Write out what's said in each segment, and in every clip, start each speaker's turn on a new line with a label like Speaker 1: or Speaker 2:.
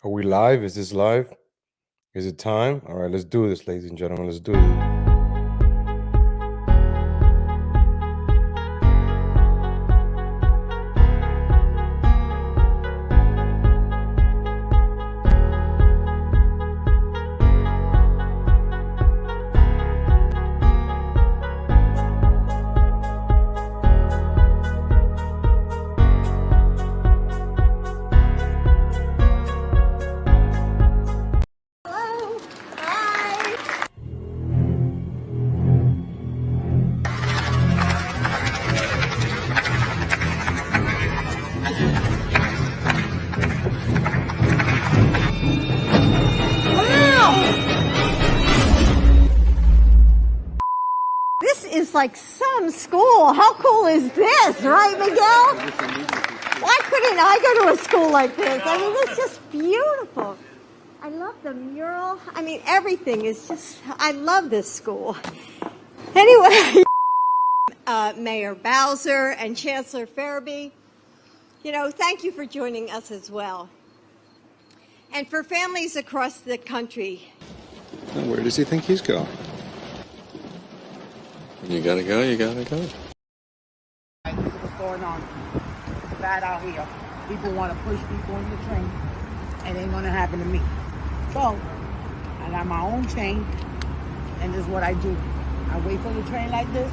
Speaker 1: Are we live? Is this live? Is it time? All right, let's do this, ladies and gentlemen. Let's do this.
Speaker 2: Like some school. How cool is this, right, Miguel? Why couldn't I go to a school like this? I mean, it's just beautiful. I love the mural. I mean, everything is just, I love this school. Anyway, Mayor Bowser and Chancellor Farabee, thank you for joining us as well. And for families across the country.
Speaker 3: Where does he think he's going? You gotta go, you gotta go.
Speaker 4: What's going on? It's bad out here. People want to push people in the train, and it ain't gonna happen to me. So, I got my own chain, and this is what I do. I wait for the train like this,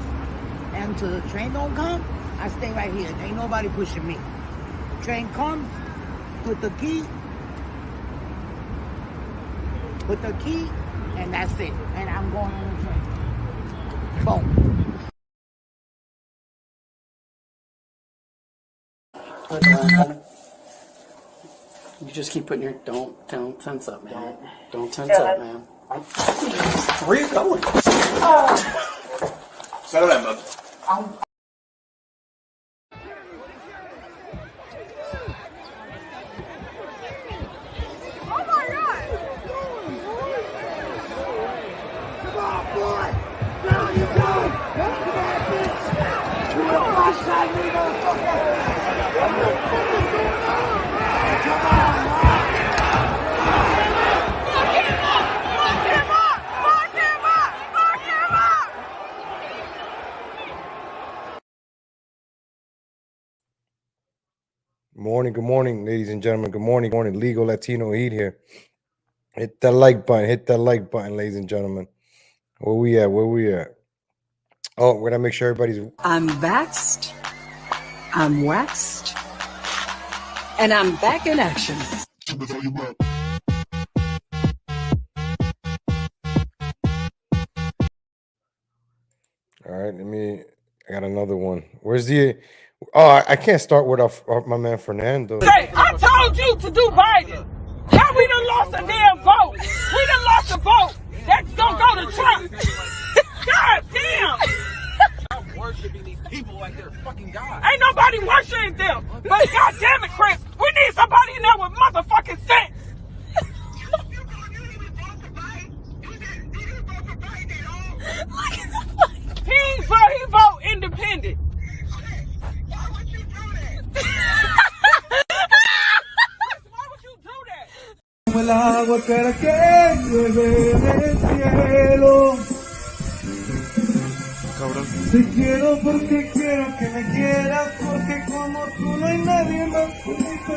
Speaker 4: and until the train don't come, I stay right here. There ain't nobody pushing me. Train comes, put the key, and that's it. And I'm going on the train. Boom.
Speaker 5: You just keep putting your don't tense up, man. Don't tense up, man. Where are you going?
Speaker 6: Settle down, bud.
Speaker 1: Good morning, ladies and gentlemen. Good morning, Legal Latino Heat here. Hit that like button, ladies and gentlemen. Where we at? Oh, we're gonna make sure everybody's.
Speaker 7: I'm vaxxed, I'm waxed, and I'm back in action.
Speaker 1: All right, I got another one. Where's the? Oh, I can't start with my man Fernando.
Speaker 8: Say, I told you to do Biden. Now we done lost a damn vote. We done lost a vote. That's gonna go to Trump. God damn.
Speaker 6: I'm worshiping these people like they're fucking God.
Speaker 8: Ain't nobody worshiping them. But God damn it, Chris, we need somebody in there with motherfucking sense. He vote independent. Why would you do that? Why would you do that?
Speaker 9: El agua para que llueve del cielo.
Speaker 3: Cabrón.
Speaker 9: Te quiero porque quiero que me quieras, porque como tú no hay nadie más bonito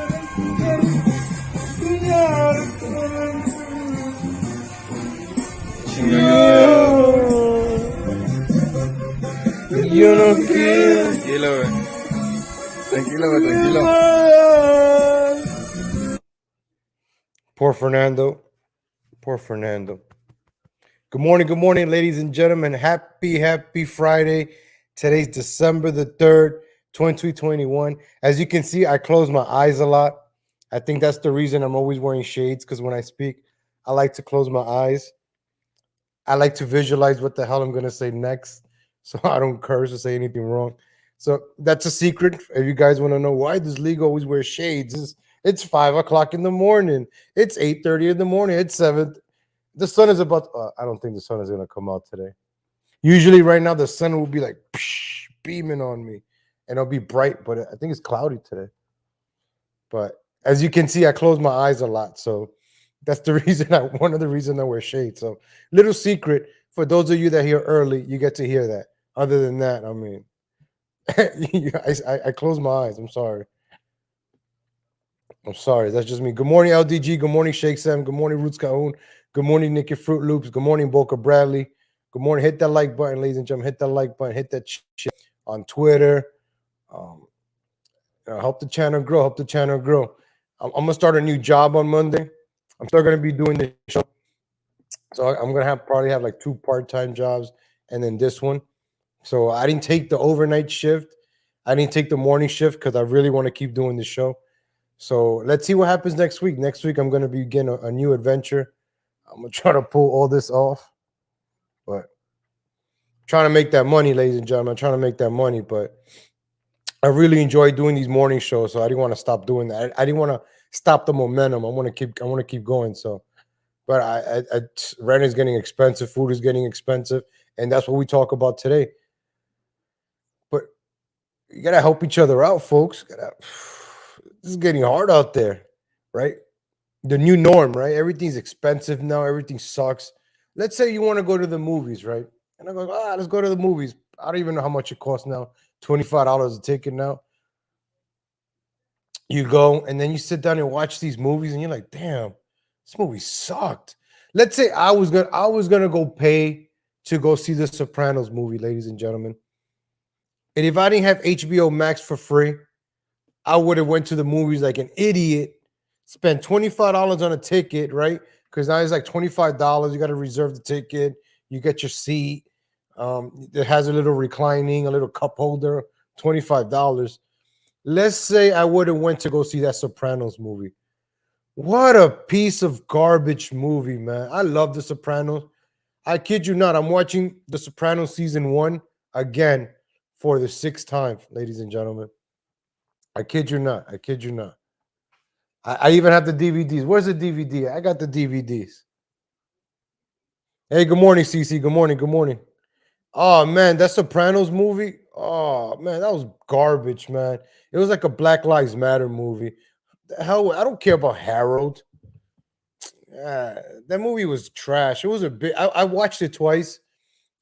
Speaker 1: Yo no quiero.
Speaker 3: Tranquilo.
Speaker 1: Poor Fernando. Good morning, ladies and gentlemen. Happy Friday. Today's December the 3rd, 2021. As you can see, I close my eyes a lot. I think that's the reason I'm always wearing shades, because when I speak, I like to close my eyes. I like to visualize what the hell I'm going to say next, so I don't curse or say anything wrong. So that's a secret. If you guys want to know why does League always wear shades, it's 5 o'clock in the morning. It's 8:30 in the morning. It's 7. The sun is about. I don't think the sun is going to come out today. Usually, right now, the sun will be like beaming on me, and it'll be bright. But I think it's cloudy today. But As you can see, I close my eyes a lot, so that's the reason. One of the reasons I wear shades. So, little secret for those of you that hear early, you get to hear that. Other than that, I mean, I close my eyes. I'm sorry. I'm sorry. That's just me. Good morning, LDG. Good morning, Shake Sam. Good morning, Roots Cahoon. Good morning, Nikki Fruit Loops. Good morning, Boca Bradley. Good morning. Hit that like button, ladies and gentlemen. Hit that like button. Hit that shit on Twitter. Um, help the channel grow. Help the channel grow. I'm gonna start a new job on Monday. I'm still gonna be doing the show, so I'm gonna probably have like 2 part-time jobs and then this one. So I didn't take the overnight shift. I didn't take the morning shift because I really want to keep doing the show. So let's see what happens next week. Next week I'm gonna be getting a new adventure. I'm gonna try to pull all this off, but I'm trying to make that money, ladies and gentlemen. I'm trying to make that money, but I really enjoy doing these morning shows, so I didn't want to stop doing that. I didn't want to stop the momentum. I want to keep going. So, but rent is getting expensive, food is getting expensive, and that's what we talk about today. But you gotta help each other out, folks. This is getting hard out there, right? The new norm, right? Everything's expensive now. Everything sucks. Let's say you want to go to the movies, right? And I go, let's go to the movies. I don't even know how much it costs now. $25 a ticket now. You go and then you sit down and watch these movies, and you're like, damn, this movie sucked. Let's say I was gonna go pay to go see the Sopranos movie, ladies and gentlemen. And if I didn't have HBO Max for free, I would have went to the movies like an idiot, spent $25 on a ticket, right? Because now it's like $25. You got to reserve the ticket. You get your seat. It has a little reclining, a little cup holder, $25. Let's say I would have went to go see that Sopranos movie. What a piece of garbage movie, man. I love The Sopranos. I kid you not. I'm watching The Sopranos season 1 again for the 6th time, ladies and gentlemen. I kid you not. I kid you not. I even have the DVDs. Where's the DVD? I got the DVDs. Hey, good morning, CC. Good morning. Good morning. Oh, man, that Sopranos movie. Oh, man, that was garbage, man. It was like a Black Lives Matter movie. The hell, I don't care about Harold. That movie was trash. It was a bit. I watched it twice.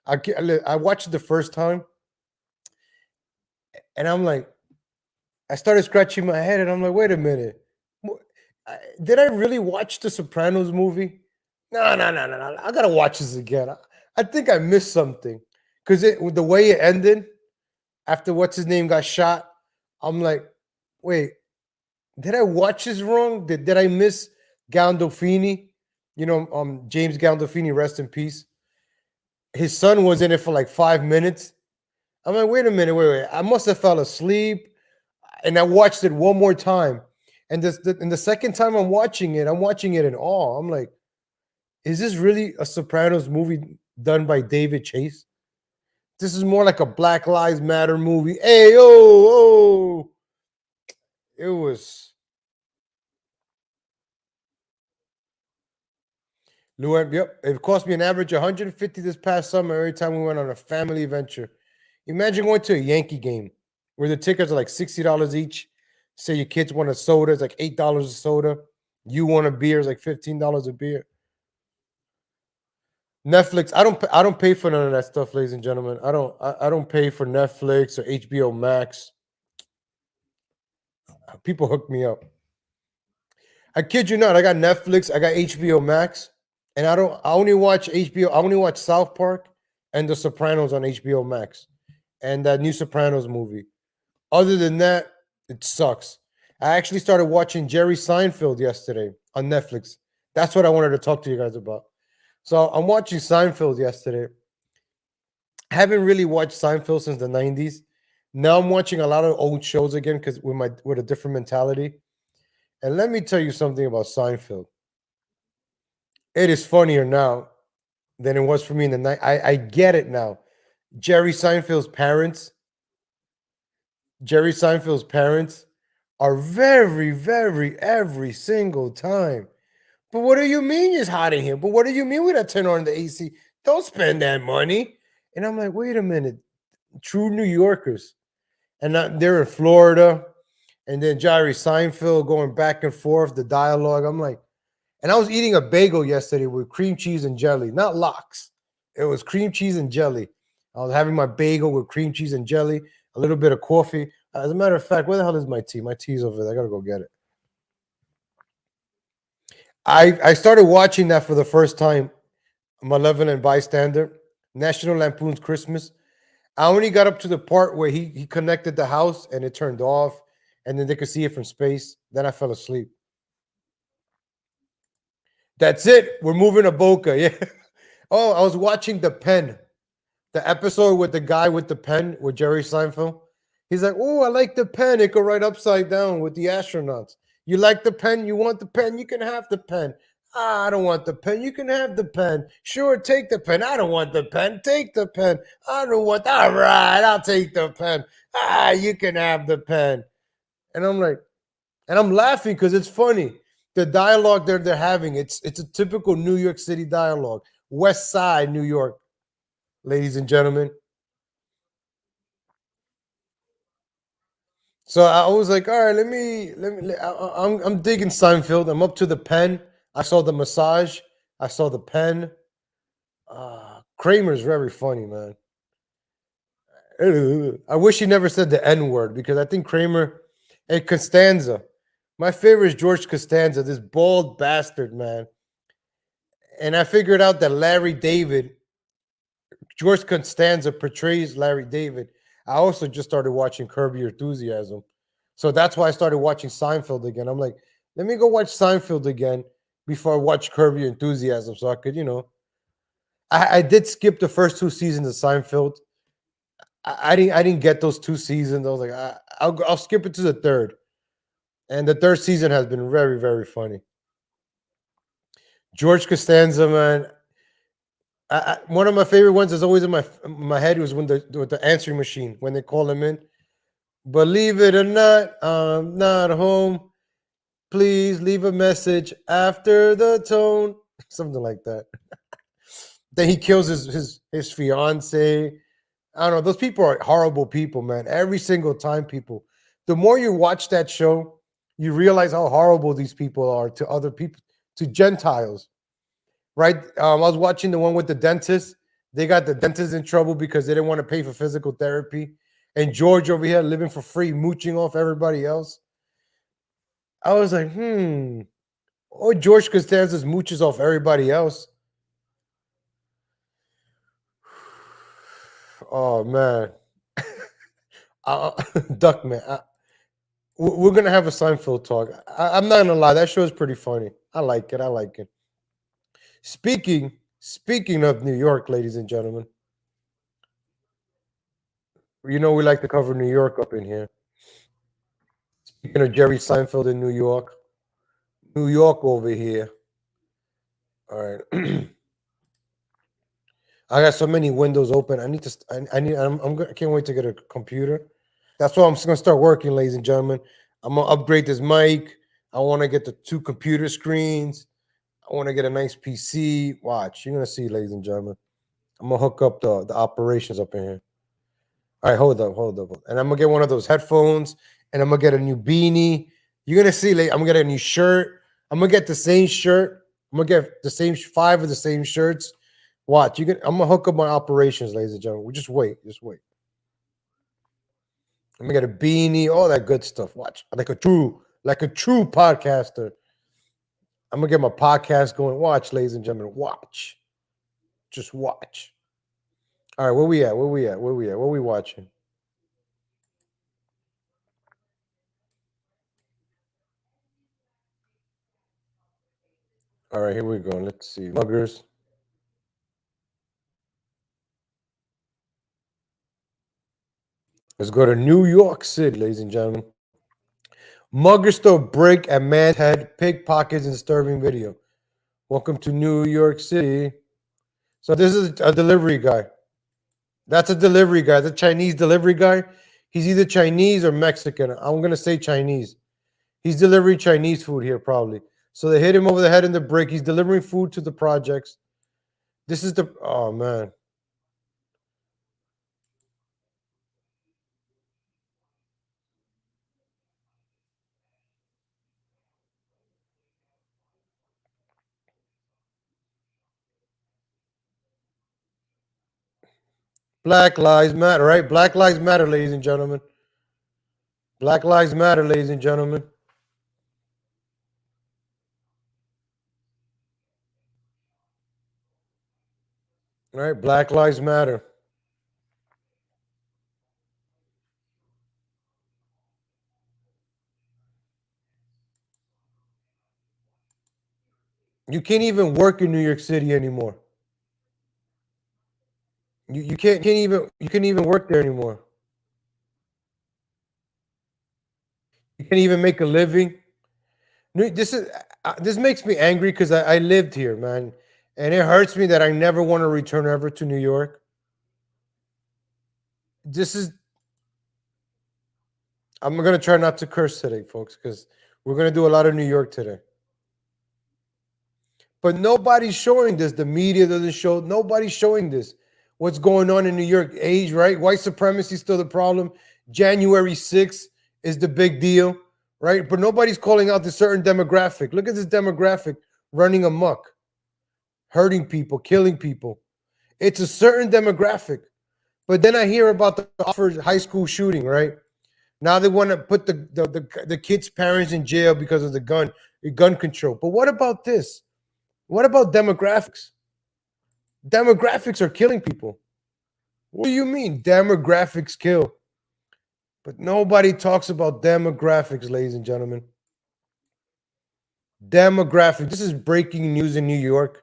Speaker 1: I watched it the first time, and I'm like, I started scratching my head, and I'm like, wait a minute. Did I really watch the Sopranos movie? No. I gotta watch this again. I think I missed something because the way it ended after what's his name got shot. I'm like, wait, did I watch this wrong? Did I miss Gandolfini? You know, James Gandolfini, rest in peace. His son was in it for like 5 minutes. I'm like, wait a minute, wait. I must have fell asleep, and I watched it one more time. And the second time I'm watching it in awe. I'm like, is this really a Sopranos movie done by David Chase? This is more like a Black Lives Matter movie. Hey, oh. It was. Yep. It cost me an average $150 this past summer every time we went on a family adventure. Imagine going to a Yankee game where the tickets are like $60 each. Say your kids want a soda, it's like $8 a soda. You want a beer, it's like $15 a beer. Netflix, I don't pay for none of that stuff, ladies and gentlemen. I don't pay for Netflix or HBO Max. People hook me up. I kid you not, I got Netflix, I got HBO Max, and I only watch HBO, I only watch South Park and The Sopranos on HBO Max and that new Sopranos movie. Other than that, it sucks. I actually started watching Jerry Seinfeld yesterday on Netflix. That's what I wanted to talk to you guys about. So I'm watching Seinfeld yesterday. I haven't really watched Seinfeld since the 90s. Now I'm watching a lot of old shows again because with a different mentality. And let me tell you something about Seinfeld. It is funnier now than it was for me in the night. I get it now. Jerry Seinfeld's parents are very, very every single time. But what do you mean it's hot in here? But what do you mean we got to turn on the AC? Don't spend that money. And I'm like, wait a minute. True New Yorkers. And they're in Florida. and then Jerry Seinfeld going back and forth, the dialogue. I'm like, and I was eating a bagel yesterday with cream cheese and jelly, not lox. It was cream cheese and jelly. I was having my bagel with cream cheese and jelly, a little bit of coffee. As a matter of fact, where the hell is my tea? My tea's over there. I gotta go get it. I started watching that for the first time. Malevolent Bystander, National Lampoon's Christmas. I only got up to the part where he connected the house and it turned off, and then they could see it from space. Then I fell asleep. That's it. We're moving to Boca. Yeah. Oh, I was watching The Pen, the episode with the guy with the pen with Jerry Seinfeld. He's like, "Oh, I like the pen. It could write upside down with the astronauts. You like the pen? You want the pen? You can have the pen. Ah, I don't want the pen. You can have the pen. Sure, take the pen. I don't want the pen. Take the pen. I don't want. All right, I'll take the pen. Ah, you can have the pen." And I'm like, and I'm laughing because it's funny. The dialogue they're having, it's a typical New York City dialogue. West Side, New York, ladies and gentlemen. So I was like, all right, I'm digging Seinfeld. I'm up to the pen. I saw the massage. I saw the pen. Kramer's very funny, man. I wish he never said the N word because I think Kramer and Costanza. My favorite is George Costanza, this bald bastard, man. And I figured out that Larry David, George Costanza portrays Larry David. I also just started watching Curb Your Enthusiasm. So that's why I started watching Seinfeld again. I'm like, let me go watch Seinfeld again before I watch Curb Your Enthusiasm. So I could, I did skip the first 2 seasons of Seinfeld. I didn't get those 2 seasons. I was like, I'll skip it to the third. And the third season has been very, very funny. George Costanza, man. One of my favorite ones is always in my head was when with the answering machine when they call him in. Believe it or not, I'm not home. Please leave a message after the tone. Something like that. Then he kills his fiance. I don't know. Those people are horrible people, man. Every single time, people. The more you watch that show, you realize how horrible these people are to other people, to Gentiles. Right? I was watching the one with the dentist. They got the dentist in trouble because they didn't want to pay for physical therapy. And George over here living for free, mooching off everybody else. I was like, Oh, George Costanza mooches off everybody else. Oh, man. Duckman. We're going to have a Seinfeld talk. I'm not going to lie. That show is pretty funny. I like it. I like it. Speaking of New York, ladies and gentlemen, we like to cover New York up in here. Speaking of Jerry Seinfeld in New York over here. All right. I got so many windows open. I can't wait to get a computer. That's why I'm just gonna start working, ladies and gentlemen. I'm gonna upgrade this mic. I want to get the 2 computer screens. I want to get a nice PC. Watch, you're gonna see, ladies and gentlemen. I'm gonna hook up the operations up in here. All right, hold up. And I'm gonna get one of those headphones, and I'm gonna get a new beanie. You're gonna see, I'm gonna get a new shirt. I'm gonna get the same shirt. I'm gonna get the same 5 of the same shirts. Watch, I'm gonna hook up my operations, ladies and gentlemen. Just wait. I'm gonna get a beanie, all that good stuff. Watch, like a true podcaster. I'm gonna get my podcast going. Watch, ladies and gentlemen. Watch. Just watch. All right, where we at? What we watching? All right, here we go. Let's see. Muggers. Let's go to New York City, ladies and gentlemen. Muggers throw brick at man's head, pickpockets, and disturbing video. Welcome to New York City. So this is a delivery guy. That's a delivery guy. The Chinese delivery guy. He's either Chinese or Mexican. I'm going to say Chinese. He's delivering Chinese food here probably. So they hit him over the head in the brick. He's delivering food to the projects. This is the, oh man. Black Lives Matter, right? Black Lives Matter, ladies and gentlemen. Black Lives Matter, ladies and gentlemen. All right, Black Lives Matter. You can't even work in New York City anymore. You can't even work there anymore. You can't even make a living. This makes me angry because I lived here, man, and it hurts me that I never want to return ever to New York. This is I'm gonna try not to curse today, folks, because we're gonna do a lot of New York today. But nobody's showing this. The media doesn't show. Nobody's showing this. What's going on in New York? Age, right? White supremacy is still the problem. January 6th is the big deal, right? But nobody's calling out the certain demographic. Look at this demographic running amok, hurting people, killing people. It's a certain demographic. But then I hear about the Oxford high school shooting, right? Now they want to put the kids' parents in jail because of the gun control. But what about this? What about demographics? Demographics are killing people. What do you mean demographics kill? But nobody talks about demographics, ladies and gentlemen. Demographics. This is breaking news in New York.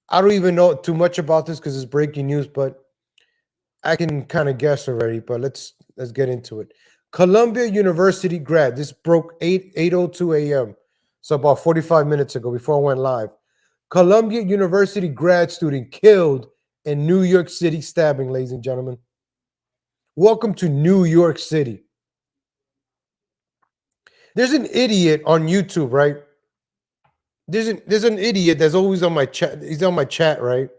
Speaker 1: I don't even know too much about this because it's breaking news, but I can kind of guess already. But let's get into it. Columbia University grad. This broke 8:02 a.m. So about 45 minutes ago before I went live. Columbia University grad student killed in New York City stabbing, ladies and gentlemen. Welcome to New York City. There's an idiot on YouTube, right? There's an idiot that's always on my chat. He's on my chat, right?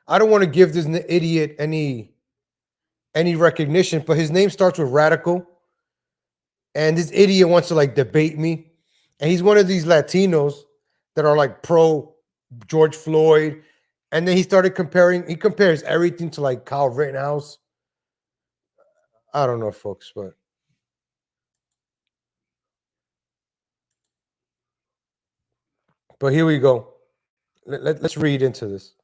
Speaker 1: I don't want to give this idiot any recognition, but his name starts with Radical. And this idiot wants to like debate me. And he's one of these Latinos that are like pro George Floyd. And then he compares everything to like Kyle Rittenhouse. I don't know, folks, but here we go. Let's read into this.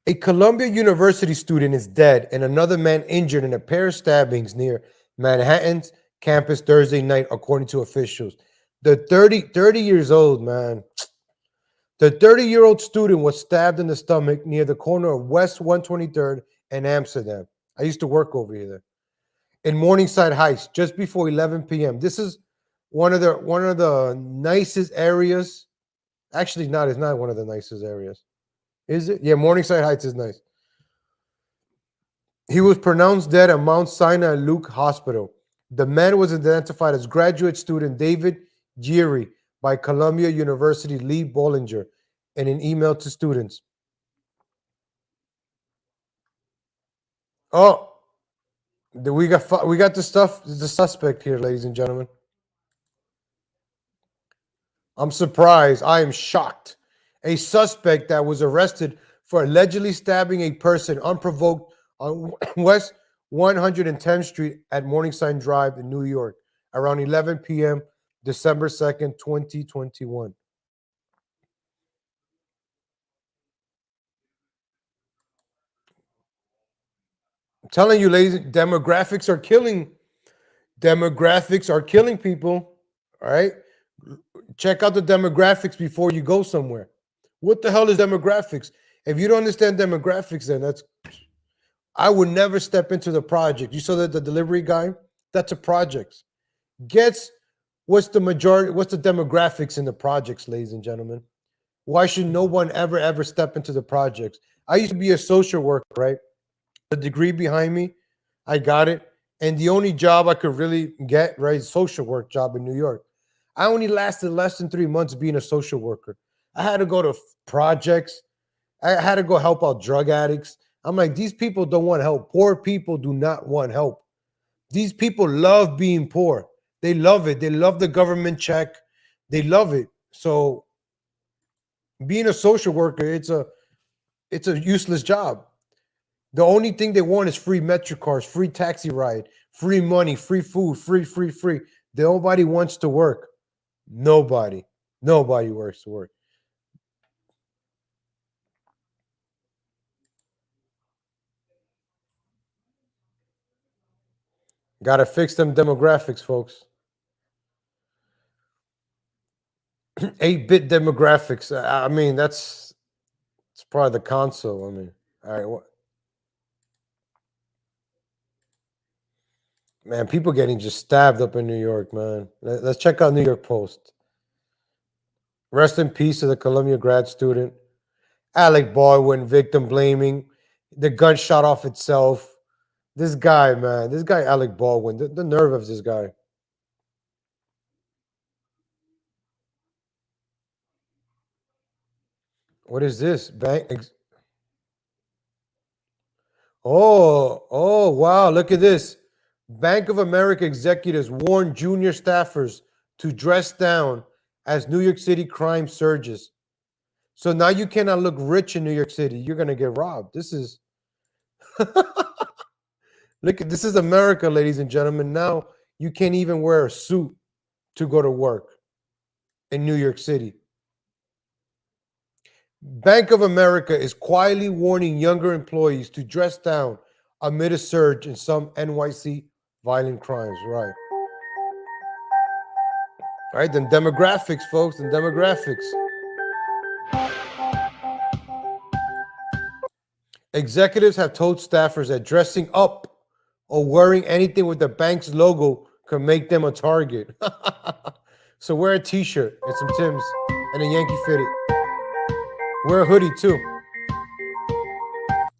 Speaker 1: A Columbia University student is dead and another man injured in a pair of stabbings near Manhattan's campus Thursday night, according to officials. The 30 years old, man. The 30-year-old student was stabbed in the stomach near the corner of West 123rd and Amsterdam. I used to work over here in Morningside Heights just before 11 p.m. This is one of the nicest areas. Actually, it's not one of the nicest areas. Is it? Yeah, Morningside Heights is nice. He was pronounced dead at Mount Sinai Luke Hospital. The man was identified as graduate student David Geary by Columbia University Lee Bollinger in an email to students. Oh, we got the suspect here, ladies and gentlemen. I'm surprised. I am shocked. A suspect that was arrested for allegedly stabbing a person unprovoked on West 110th Street at Morningside Drive in New York around 11 p.m. December 2nd, 2021. I'm telling you, ladies, demographics are killing. Demographics are killing people. All right. Check out the demographics before you go somewhere. What the hell is demographics? If you don't understand demographics, then I would never step into the project. You saw that the delivery guy? That's a project. What's the demographics in the projects, ladies and gentlemen? Why should no one ever step into the projects? I used to be a social worker, right? The degree behind me, I got it. And the only job I could really get, right, is social work job in New York. I only lasted less than 3 months being a social worker. I had to go to projects. I had to go help out drug addicts. I'm like, these people don't want help. Poor people do not want help. These people love being poor. They love it. They love the government check. They love it. So being a social worker, it's It's a useless job. The only thing they want is free metro cars, free taxi ride, free money, free food, free. Nobody wants to work. Nobody works to work. Got to fix them demographics, folks. 8-bit demographics. I mean, it's part of the console. I mean, all right. What? Man, people getting just stabbed up in New York, man. Let's check out New York Post. Rest in peace to the Columbia grad student. Alec Baldwin, victim blaming. The gun shot off itself. This guy, man. This guy, Alec Baldwin. The nerve of this guy. What is this? Oh, wow. Look at this. Bank of America executives warn junior staffers to dress down as New York City crime surges. So now you cannot look rich in New York City. You're going to get robbed. This is look, this is America, ladies and gentlemen. Now you can't even wear a suit to go to work in New York City. Bank of America is quietly warning younger employees to dress down amid a surge in some NYC violent crimes. Right. All right, then demographics, folks, and demographics. Executives have told staffers that dressing up or wearing anything with the bank's logo can make them a target. So wear a t-shirt and some Timbs and a Yankee fitted. Wear a hoodie too.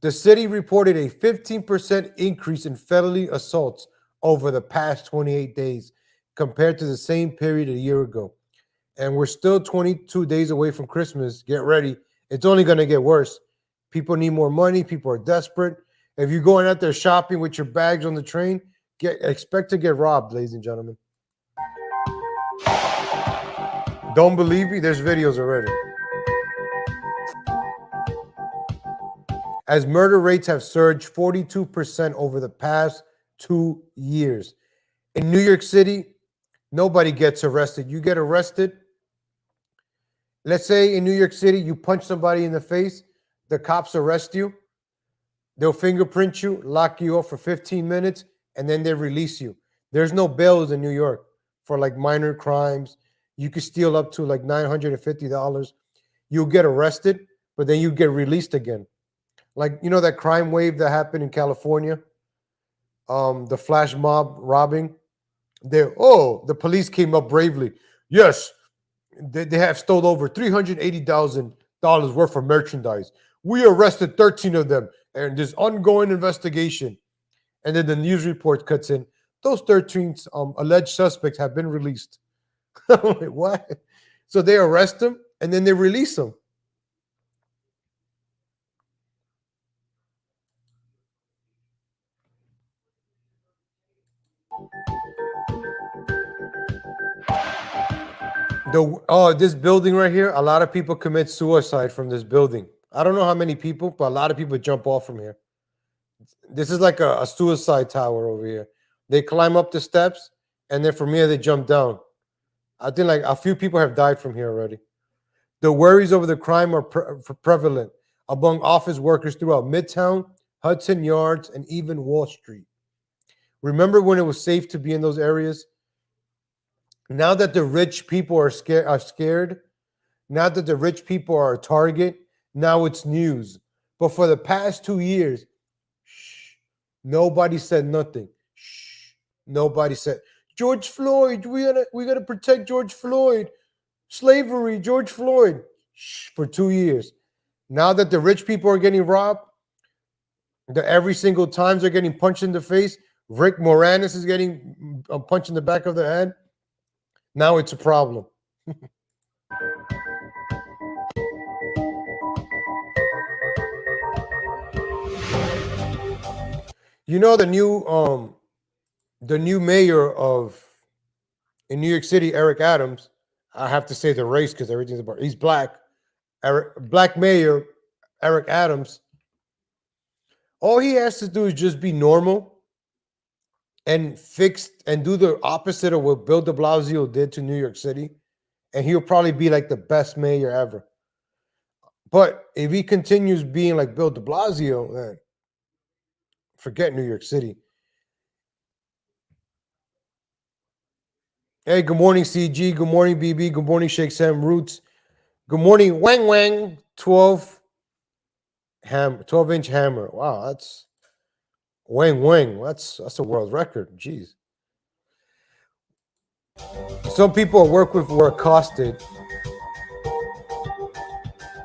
Speaker 1: The city reported a 15% increase in felony assaults over the past 28 days compared to the same period a year ago. And we're still 22 days away from Christmas. Get ready. It's only going to get worse. People need more money. People are desperate. If you're going out there shopping with your bags on the train, expect to get robbed, ladies and gentlemen. Don't believe me? There's videos already. As murder rates have surged 42% over the past 2 years. In New York City, nobody gets arrested. You get arrested. Let's say in New York City, you punch somebody in the face, the cops arrest you, they'll fingerprint you, lock you up for 15 minutes, and then they release you. There's no bails in New York for like minor crimes. You could steal up to like $950. You'll get arrested, but then you get released again. Like, you know, that crime wave that happened in California, the flash mob robbing. The police came up bravely. Yes, they have stolen over $380,000 worth of merchandise. We arrested 13 of them, and there's ongoing investigation. And then the news report cuts in. Those 13 alleged suspects have been released. Wait, what? So they arrest them, and then they release them. This building right here, a lot of people commit suicide from this building. I don't know how many people, but a lot of people jump off from here. This is like a suicide tower over here. They climb up the steps, and then from here they jump down. I think like a few people have died from here already. The worries over the crime are prevalent among office workers throughout Midtown, Hudson Yards, and even Wall Street. Remember when it was safe to be in those areas? Now that the rich people are scared, now that the rich people are a target, now it's news. But for the past 2 years, nobody said nothing. Nobody said, George Floyd, we gotta protect George Floyd. Slavery, George Floyd. For 2 years. Now that the rich people are getting robbed, that every single time they're getting punched in the face, Rick Moranis is getting punched in the back of the head. Now it's a problem. You know the new mayor in New York City, Eric Adams. I have to say the race because everything's about. He's black. Black mayor Eric Adams. All he has to do is just be normal and fix and do the opposite of what Bill de Blasio did to New York City, and he'll probably be like the best mayor ever. But if he continues being like Bill de Blasio, then forget New York City. Hey, good morning, CG. Good morning, BB. Good morning, Shake Sam Roots. Good morning, Wang Wang. 12-inch hammer. Wow, that's Wang Wang. That's a world record. Jeez. Some people I work with were accosted.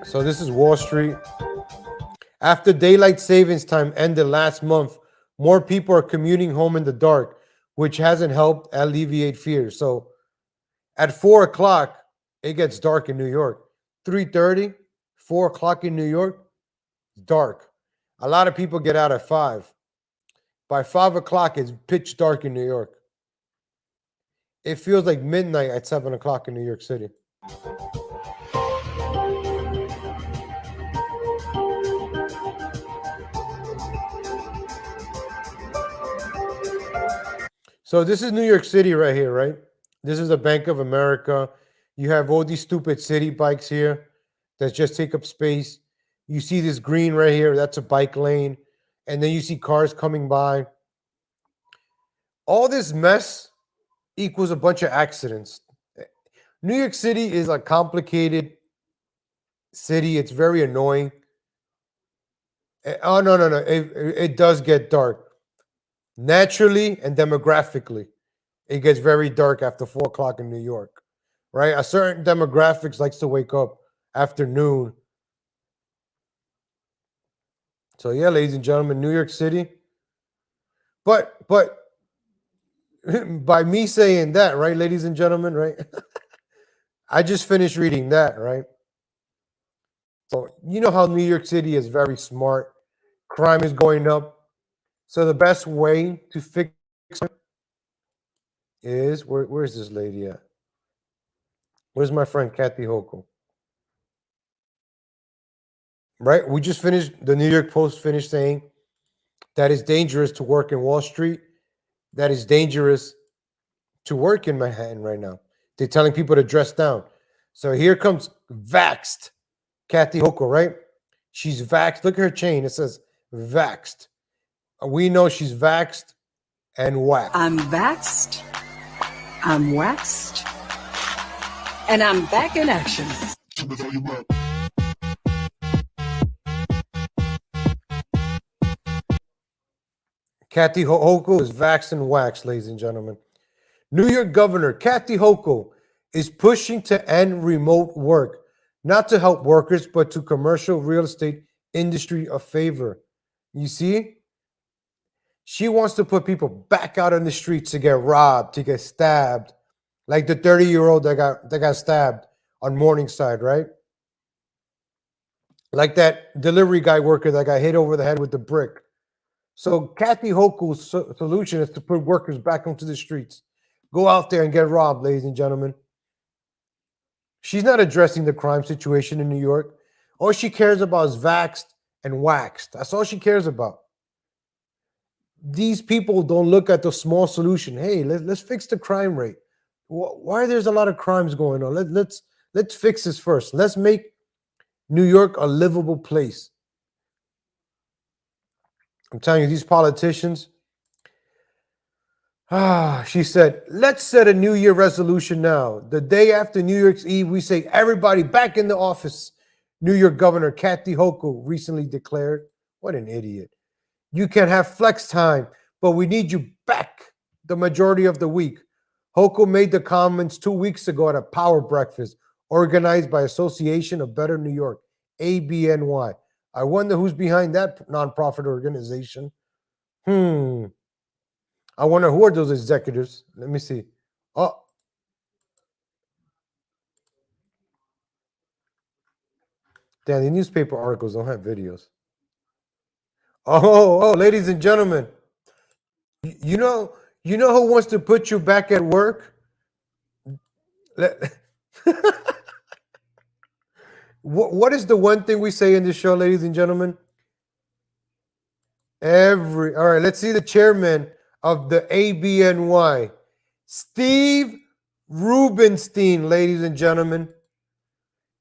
Speaker 1: So this is Wall Street. After daylight savings time ended last month, more people are commuting home in the dark, which hasn't helped alleviate fears. So at 4 o'clock, it gets dark in New York. 3:30, 4 o'clock in New York, it's dark. A lot of people get out at 5. By 5 o'clock, it's pitch dark in New York. It feels like midnight at 7 o'clock in New York City. So this is New York City right here, right? This is the Bank of America. You have all these stupid city bikes here that just take up space. You see this green right here, that's a bike lane. And then you see cars coming by. All this mess equals a bunch of accidents. New York City is a complicated city. It's very annoying. Oh, no. It does get dark. Naturally and demographically, it gets very dark after 4 o'clock in New York, right? A certain demographics likes to wake up after noon. So yeah, ladies and gentlemen, New York City. But by me saying that, right, ladies and gentlemen, right? I just finished reading that, right? So you know how New York City is very smart. Crime is going up. So the best way to fix it is where's this lady at? Where's my friend Kathy Hochul? Right? We just finished, the New York Post finished saying that it's dangerous to work in Wall Street. That is dangerous to work in Manhattan right now. They're telling people to dress down. So here comes vaxxed Kathy Hochul, right? She's vaxxed. Look at her chain. It says vaxxed. We know she's vaxxed and waxed.
Speaker 7: I'm vaxxed, I'm waxed, and I'm back in action.
Speaker 1: Kathy Hochul is vaxxed and waxed, ladies and gentlemen. New York Governor Kathy Hochul is pushing to end remote work, not to help workers, but to commercial real estate industry a favor. You see? She wants to put people back out on the streets to get robbed, to get stabbed, like the 30-year-old that got stabbed on Morningside, right? Like that delivery guy worker that got hit over the head with the brick. So Kathy Hochul's solution is to put workers back onto the streets. Go out there and get robbed, ladies and gentlemen. She's not addressing the crime situation in New York. All she cares about is vaxxed and waxed. That's all she cares about. These people don't look at the small solution. Hey, let's fix the crime rate. Why there's a lot of crimes going on? Let's fix this first. Let's make New York a livable place. I'm telling you, these politicians. She said, let's set a New Year resolution now. The day after New Year's Eve, we say everybody back in the office. New York Governor Kathy Hochul recently declared. What an idiot. You can have flex time, but we need you back the majority of the week. Hochul made the comments 2 weeks ago at a power breakfast organized by Association of Better New York, ABNY. I wonder who's behind that nonprofit organization. I wonder who are those executives. Let me see. Oh. Damn, the newspaper articles don't have videos. Oh, ladies and gentlemen. You know who wants to put you back at work? What is the one thing we say in this show, ladies and gentlemen? All right, let's see the chairman of the ABNY, Steve Rubenstein, ladies and gentlemen.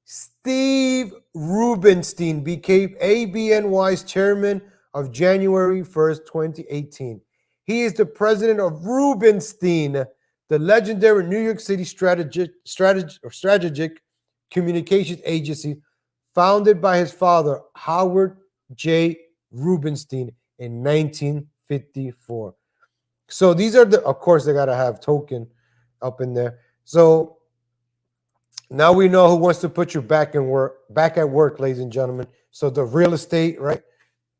Speaker 1: Steve Rubenstein became ABNY's chairman of January 1st, 2018. He is the president of Rubenstein, the legendary New York City strategic communications agency founded by his father, Howard J. Rubenstein, in 1954. So these are of course, they got to have token up in there. So now we know who wants to put you back at work, ladies and gentlemen. So the real estate, right?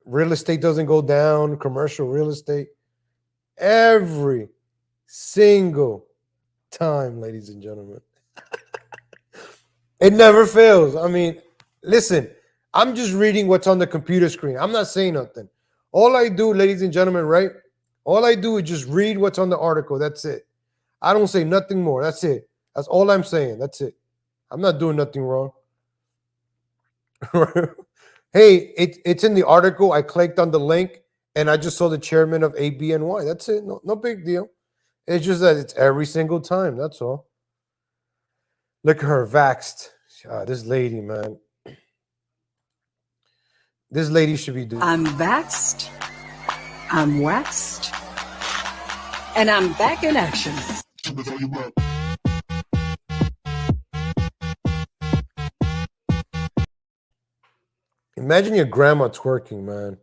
Speaker 1: Real estate doesn't go down, commercial real estate. Every single time, ladies and gentlemen. It never fails. I mean, listen, I'm just reading what's on the computer screen. I'm not saying nothing. All I do, ladies and gentlemen, right? All I do is just read what's on the article. That's it. I don't say nothing more. That's it. That's all I'm saying. That's it. I'm not doing nothing wrong. Hey, it's in the article. I clicked on the link and I just saw the chairman of ABNY. That's it. No big deal. It's just that it's every single time. That's all. Look at her vaxxed. This lady, man. This lady should be doing.
Speaker 7: I'm vaxxed. I'm waxed. And I'm back in action.
Speaker 1: Imagine your grandma twerking, man.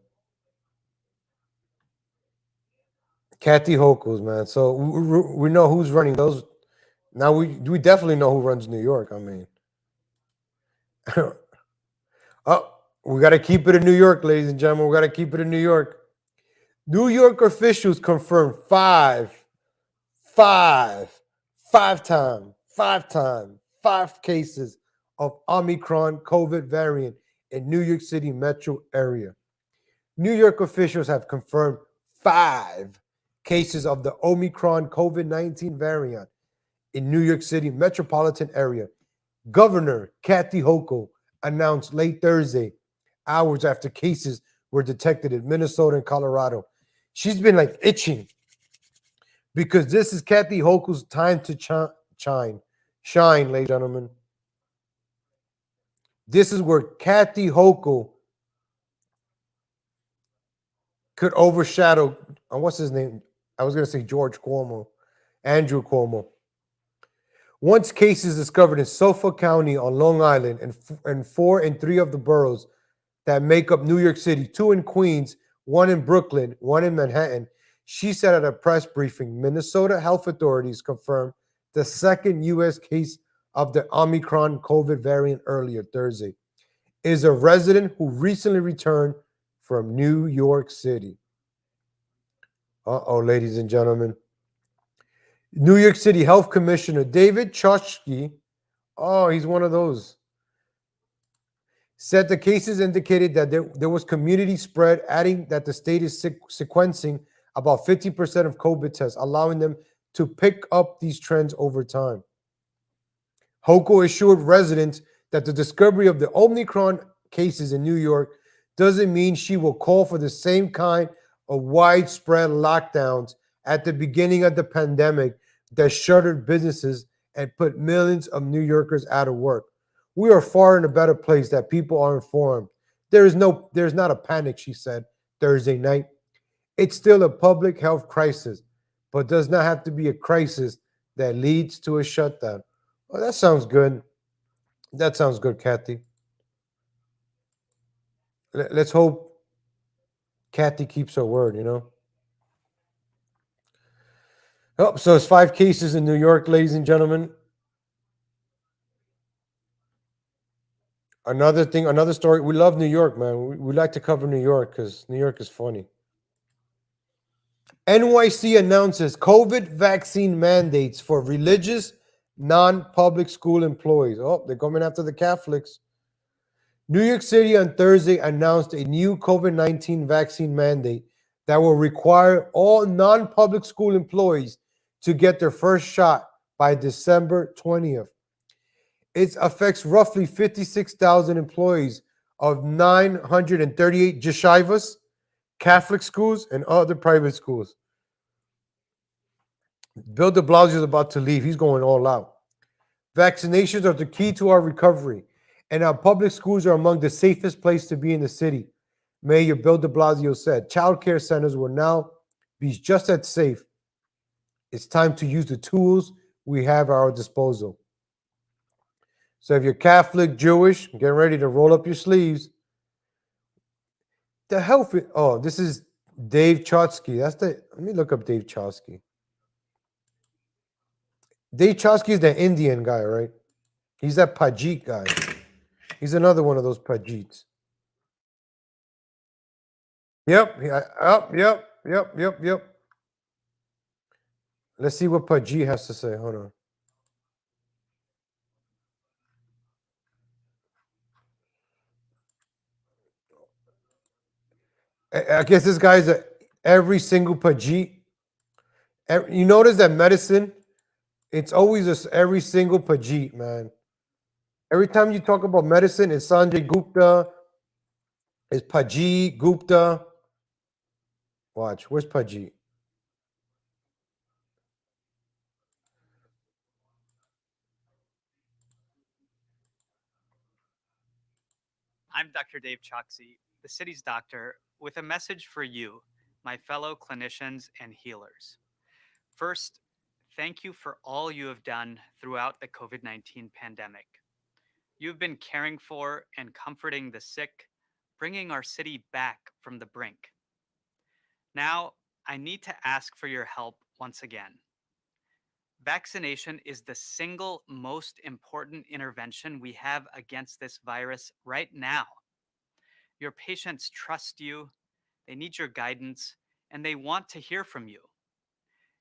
Speaker 1: Kathy Hochul's, man. So we know who's running those. Now we definitely know who runs New York. I mean, oh, we got to keep it in New York, ladies and gentlemen. We got to keep it in New York. New York officials confirmed five cases of Omicron COVID variant in New York City metro area. New York officials have confirmed 5 cases of the Omicron COVID-19 variant in New York City metropolitan area. Governor Kathy Hochul announced late Thursday, hours after cases were detected in Minnesota and Colorado. She's been like itching because this is Kathy Hochul's time to shine, ladies and gentlemen. This is where Kathy Hochul could overshadow, what's his name? I was going to say George Cuomo, Andrew Cuomo. Once cases discovered in Suffolk County on Long Island and 4 in 3 of the boroughs that make up New York City, 2 in Queens, 1 in Brooklyn, 1 in Manhattan. She said at a press briefing, Minnesota health authorities confirmed the second U.S. case of the Omicron COVID variant earlier Thursday is a resident who recently returned from New York City. Uh-oh, ladies and gentlemen. New York City Health Commissioner David Chotke, he's one of those, said the cases indicated that there was community spread, adding that the state is sequencing about 50% of COVID tests, allowing them to pick up these trends over time. Hochul assured residents that the discovery of the Omicron cases in New York doesn't mean she will call for the same kind of widespread lockdowns at the beginning of the pandemic that shuttered businesses and put millions of New Yorkers out of work. We are far in a better place that people are informed. There's not a panic, she said Thursday night. It's still a public health crisis, but does not have to be a crisis that leads to a shutdown. Well, that sounds good. That sounds good, Kathy. Let's hope Kathy keeps her word, you know. Oh, so it's 5 cases in New York, ladies and gentlemen. Another story. We love New York, man. We like to cover New York because New York is funny. NYC announces COVID vaccine mandates for religious, non-public school employees. Oh, they're coming after the Catholics. New York City on Thursday announced a new COVID-19 vaccine mandate that will require all non-public school employees to get their first shot by December 20th. It affects roughly 56,000 employees of 938 yeshivas, Catholic schools, and other private schools. Bill de Blasio is about to leave. He's going all out. Vaccinations are the key to our recovery, and our public schools are among the safest places to be in the city. Mayor Bill de Blasio said, child care centers will now be just as safe. It's time to use the tools we have at our disposal. So if you're Catholic, Jewish, get ready to roll up your sleeves. The health, oh, this is Dave Chotsky. Let me look up Dave Chotsky. Dave Chotsky is the Indian guy, right? He's that Pajit guy. He's another one of those Pajits. Yep. Yep. Let's see what Pajit has to say. Hold on. I guess this guy's every single Pajit. You notice that medicine, it's always every single Pajit, man. Every time you talk about medicine, it's Sanjay Gupta, it's Pajit Gupta. Watch, where's Pajit?
Speaker 10: I'm Dr. Dave Choksey, the city's doctor, with a message for you, my fellow clinicians and healers. First, thank you for all you have done throughout the COVID-19 pandemic. You've been caring for and comforting the sick, bringing our city back from the brink. Now, I need to ask for your help once again. Vaccination is the single most important intervention we have against this virus right now. Your patients trust you, they need your guidance, and they want to hear from you.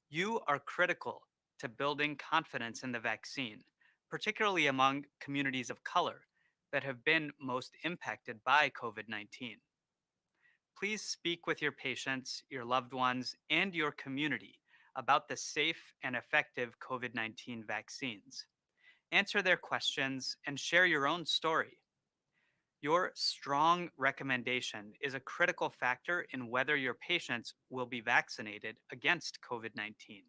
Speaker 10: You are critical to building confidence in the vaccine, particularly among communities of color that have been most impacted by COVID-19. Please speak with your patients, your loved ones, and your community about the safe and effective COVID-19 vaccines. Answer their questions and share your own story. Your strong recommendation is a critical factor in whether your patients will be vaccinated against COVID-19.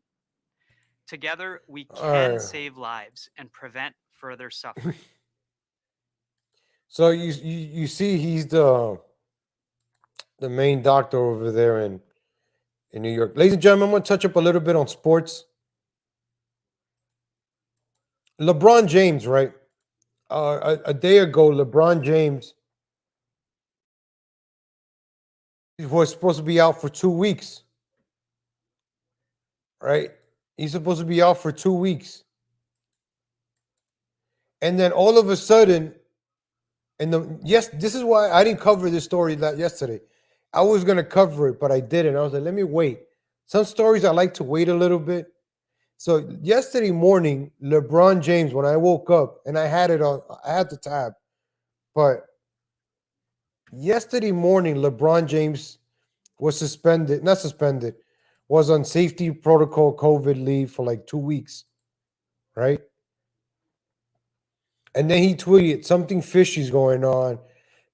Speaker 10: Together, we can save lives and prevent further suffering.
Speaker 1: So you see, he's the main doctor over there in New York. Ladies and gentlemen, I'm going to touch up a little bit on sports. LeBron James, right? A day ago, LeBron James was supposed to be out for 2 weeks, right? He's supposed to be out for 2 weeks. And then all of a sudden, yes, this is why I didn't cover this story yesterday. I was going to cover it, but I didn't. I was like, let me wait. Some stories I like to wait a little bit. So yesterday morning, LeBron James, when I woke up, and I had the tab, but yesterday morning, LeBron James was was on safety protocol COVID leave for like 2 weeks, right? And then he tweeted something fishy's going on.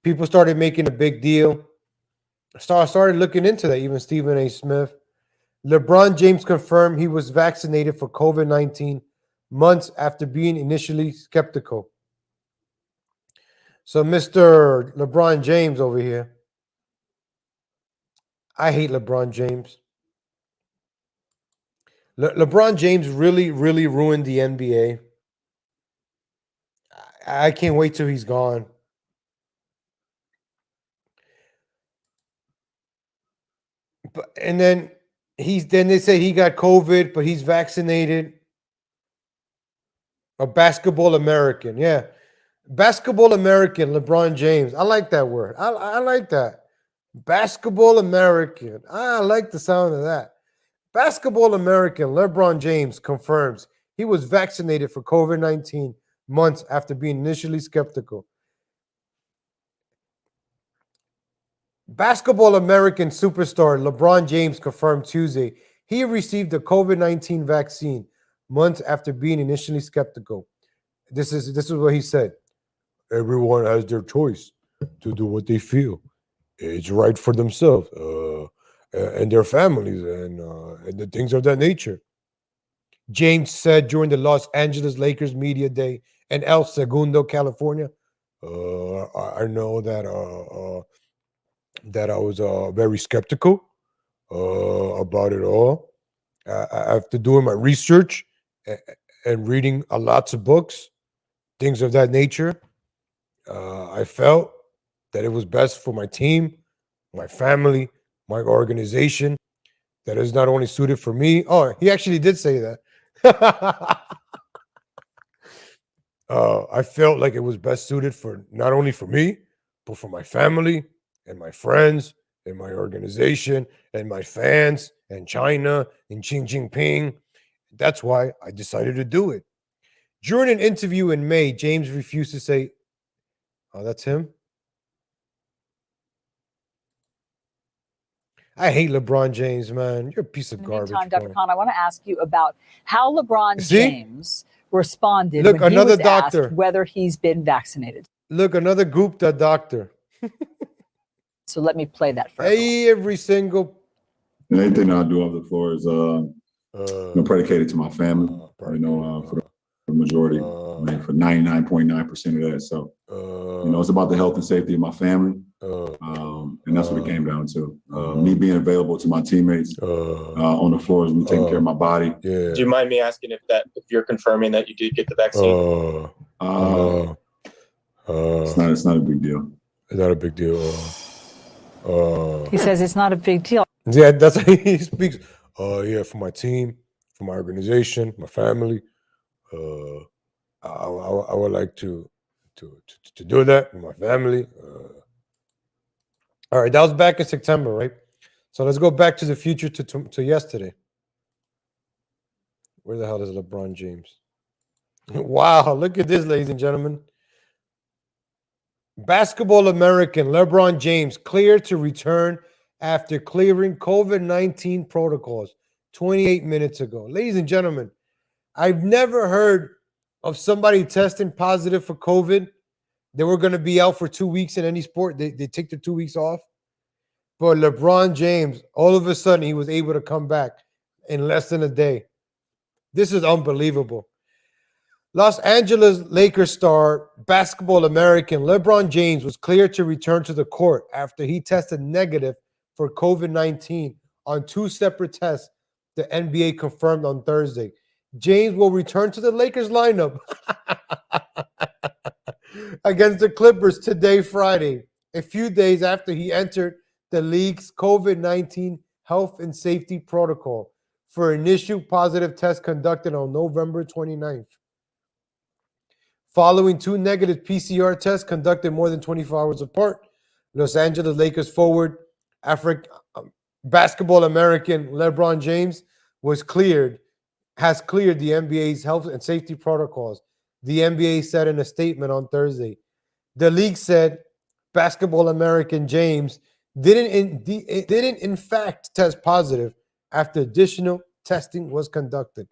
Speaker 1: People started making a big deal. I started looking into that, even Stephen A. Smith. LeBron James confirmed he was vaccinated for COVID-19 months after being initially skeptical. So Mr. LeBron James over here, I hate LeBron James. LeBron James really, really ruined the NBA. I can't wait till he's gone. And then they say he got COVID, but he's vaccinated. A basketball American, yeah. Basketball American, LeBron James. I like that word. I like that. Basketball American. I like the sound of that. Basketball American, LeBron James confirms he was vaccinated for COVID-19 months after being initially skeptical. Basketball American superstar LeBron James confirmed Tuesday he received the COVID-19 vaccine months after being initially skeptical. This is what he said. Everyone has their choice to do what they feel. It's right for themselves and their families and the things of that nature. James said during the Los Angeles Lakers media day in El Segundo, California. I know that I was very skeptical about it all. After doing my research and reading lots of books, things of that nature, I felt that it was best for my team, my family, my organization, that is not only suited for me. Oh, he actually did say that. I felt like it was best suited for not only for me, but for my family and my friends and my organization and my fans and China and Xi Jinping. That's why I decided to do it. During an interview in May, James refused to say, "Oh, that's him." I hate LeBron James, man. You're a piece of
Speaker 11: In the
Speaker 1: garbage.
Speaker 11: meantime, Dr.
Speaker 1: bro.
Speaker 11: Khan, I want to ask you about how LeBron
Speaker 1: See?
Speaker 11: James responded
Speaker 1: Look,
Speaker 11: when he
Speaker 1: another
Speaker 11: was
Speaker 1: doctor.
Speaker 11: asked whether he's been vaccinated.
Speaker 1: Look, another Gupta doctor.
Speaker 11: So let me play that for everyone.
Speaker 1: Every single.
Speaker 12: And anything that I do off the floor is predicated to my family. For the majority, for 99.9% of that. So, it's about the health and safety of my family, and that's what it came down to. Me being available to my teammates on the floors, me taking care of my body.
Speaker 13: Do you mind me asking if you're confirming that you did get the vaccine?
Speaker 12: It's not a big deal.
Speaker 1: It's not a big deal.
Speaker 11: He says it's not a big deal.
Speaker 1: Yeah, that's how he speaks. Yeah, for my team, for my organization, my family. I would like to do that with my family. All right, that was back in September, right? So let's go back to the future to yesterday. Where the hell is LeBron James? Wow, look at this, ladies and gentlemen. Basketball American LeBron James cleared to return after clearing COVID-19 protocols 28 minutes ago. Ladies and gentlemen, I've never heard of somebody testing positive for COVID. They were going to be out for 2 weeks in any sport. They take the 2 weeks off. But LeBron James, all of a sudden, he was able to come back in less than a day. This is unbelievable. Los Angeles Lakers star Basketball American LeBron James was cleared to return to the court after he tested negative for COVID-19 on 2 separate tests the NBA confirmed on Thursday. James will return to the Lakers lineup against the Clippers today, Friday, a few days after he entered the league's COVID-19 health and safety protocol for initial positive tests conducted on November 29th. Following 2 negative PCR tests conducted more than 24 hours apart, Los Angeles Lakers forward Basketball American LeBron James has cleared the NBA's health and safety protocols, the NBA said in a statement on Thursday. The league said Basketball American James didn't in fact test positive after additional testing was conducted.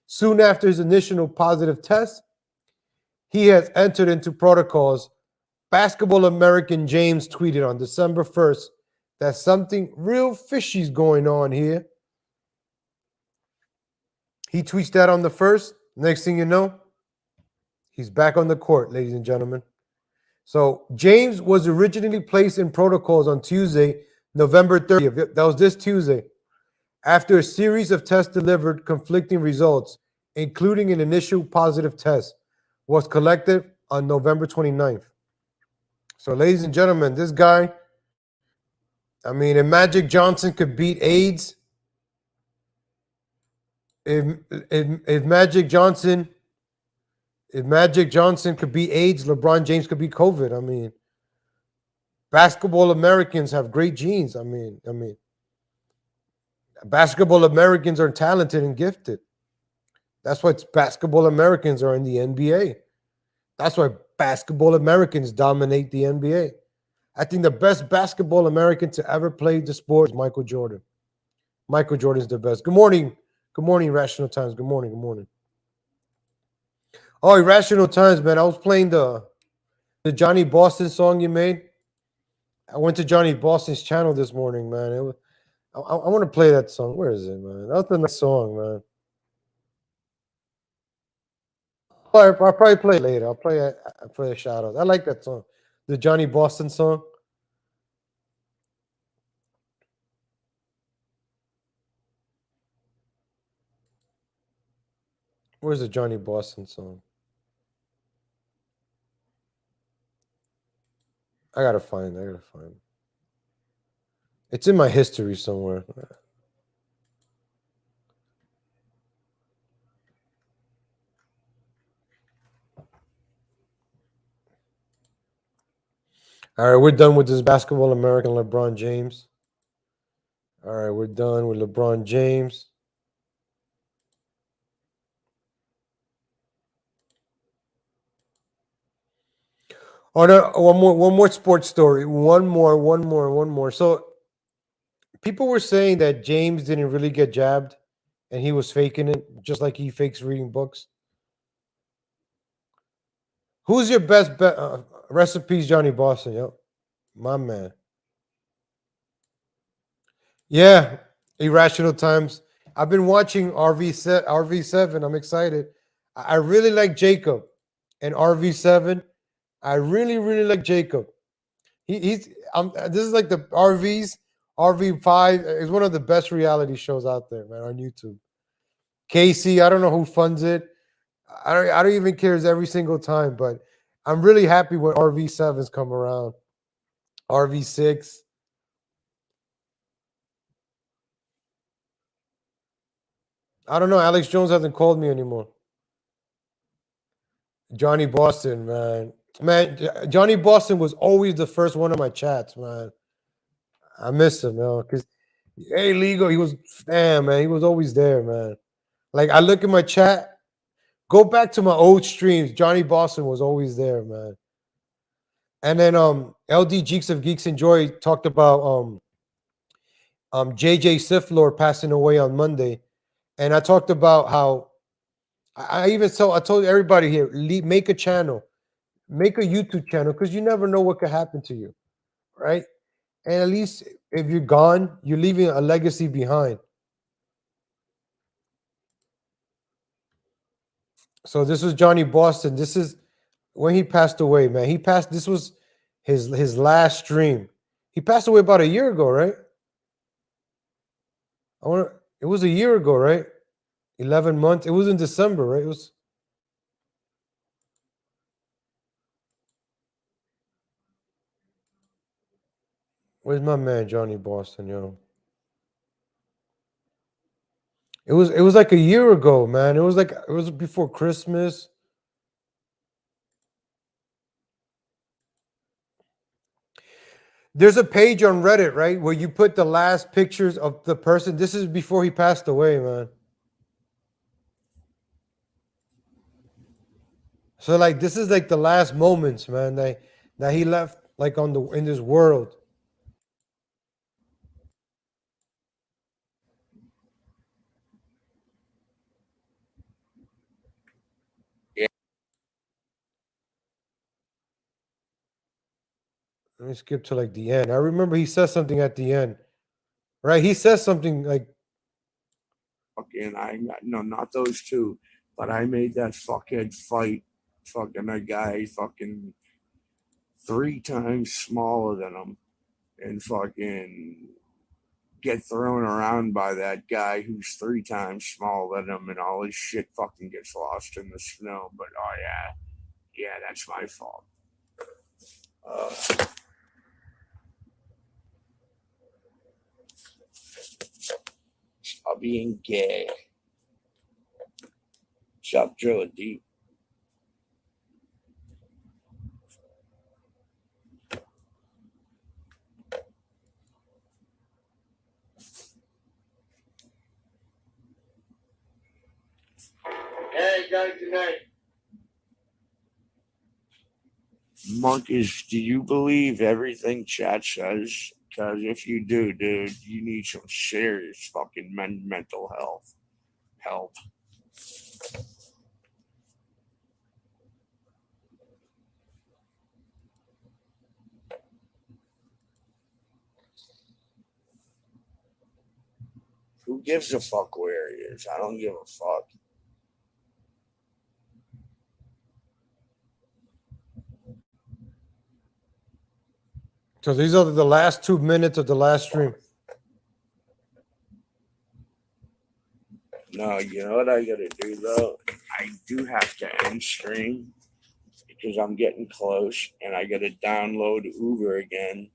Speaker 1: Soon after his initial positive test, he has entered into protocols. Basketball American James tweeted on December 1st that something real fishy is going on here. He tweets that on the 1st. Next thing you know, he's back on the court, ladies and gentlemen. So James was originally placed in protocols on Tuesday, November 30th. That was this Tuesday. After a series of tests delivered conflicting results, including an initial positive test, was collected on November 29th. So, ladies and gentlemen, this guy, if Magic Johnson could beat AIDS, if Magic Johnson could beat AIDS, LeBron James could beat COVID. Basketball Americans have great genes. Basketball Americans are talented and gifted. That's why Basketball Americans are in the NBA. That's why Basketball Americans dominate the NBA. I think the best Basketball American to ever play the sport is Michael Jordan. Michael Jordan's the best. Good morning. Good morning, Rational Times. Good morning. Good morning. Oh, Irrational Times, man. I was playing the Johnny Boston song you made. I went to Johnny Boston's channel this morning, man. I want to play that song. Where is it, man? That's a nice song, man. I'll probably play it later. I'll play a shout out. I like that song, the Johnny Boston song. Where's the Johnny Boston song? I gotta find it. It's in my history somewhere. All right, we're done with this basketball American LeBron James. All right, we're done with LeBron James. Oh no, one more sports story. One more. So people were saying that James didn't really get jabbed and he was faking it, just like he fakes reading books. Who's your best bet? Recipes, Johnny Boston. Yep, my man. Yeah, Irrational Times. I've been watching RV7. I'm excited. I really like Jacob and RV7. I really like Jacob. He's this is like the RV5 is one of the best reality shows out there, man, on YouTube. Casey, I don't know who funds it. I don't even care every single time, but I'm really happy when RV7's come around. RV6. I don't know. Alex Jones hasn't called me anymore. Johnny Boston, man. Johnny Boston was always the first one of my chats, man. I miss him, man. Because, hey, Ligo, he was, damn, man. He was always there, man. Like, I look at my chat, go back to my old streams. Johnny Boston was always there, man. And then LD Geeks of Geeks Enjoy talked about JJ Siflor passing away on Monday. And I talked about how I told everybody here, make a channel. Make a YouTube channel because you never know what could happen to you, right? And at least if you're gone, you're leaving a legacy behind. So this was Johnny Boston. This is when he passed away, man. This was his last stream. He passed away about a year ago, right? It was a year ago, right? 11 months. It was in December, right? It was. Where's my man Johnny Boston, yo? It was like a year ago, man. It was before Christmas. There's a page on Reddit, right, where you put the last pictures of the person. This is before he passed away, man. So like this is like the last moments, man, that he left like in this world. Let me skip to like the end. I remember he says something at the end, right? He says something like,
Speaker 14: "Fucking, not those two, but I made that fuckhead fight, fucking a guy, fucking 3 times smaller than him, and fucking get thrown around by that guy who's 3 times smaller than him, and all his shit fucking gets lost in the snow. But oh yeah, that's my fault." Stop being gay. Stop drilling deep. Hey, guys, good night. Monkeys, do you believe everything chat says? Because if you do, dude, you need some serious fucking mental health help. Who gives a fuck where he is? I don't give a fuck.
Speaker 1: So these are the last 2 minutes of the last stream.
Speaker 14: No, you know what I gotta do though? I do have to end stream because I'm getting close and I gotta download Uber again.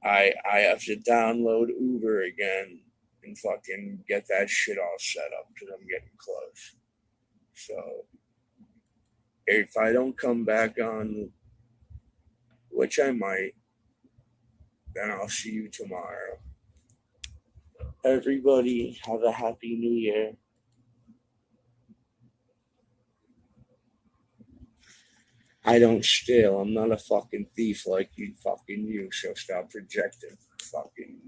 Speaker 14: I have to download Uber again and fucking get that shit all set up because I'm getting close. So if I don't come back on, which I might, then I'll see you tomorrow. Everybody have a happy new year. I don't steal. I'm not a fucking thief like you, so stop projecting. Fucking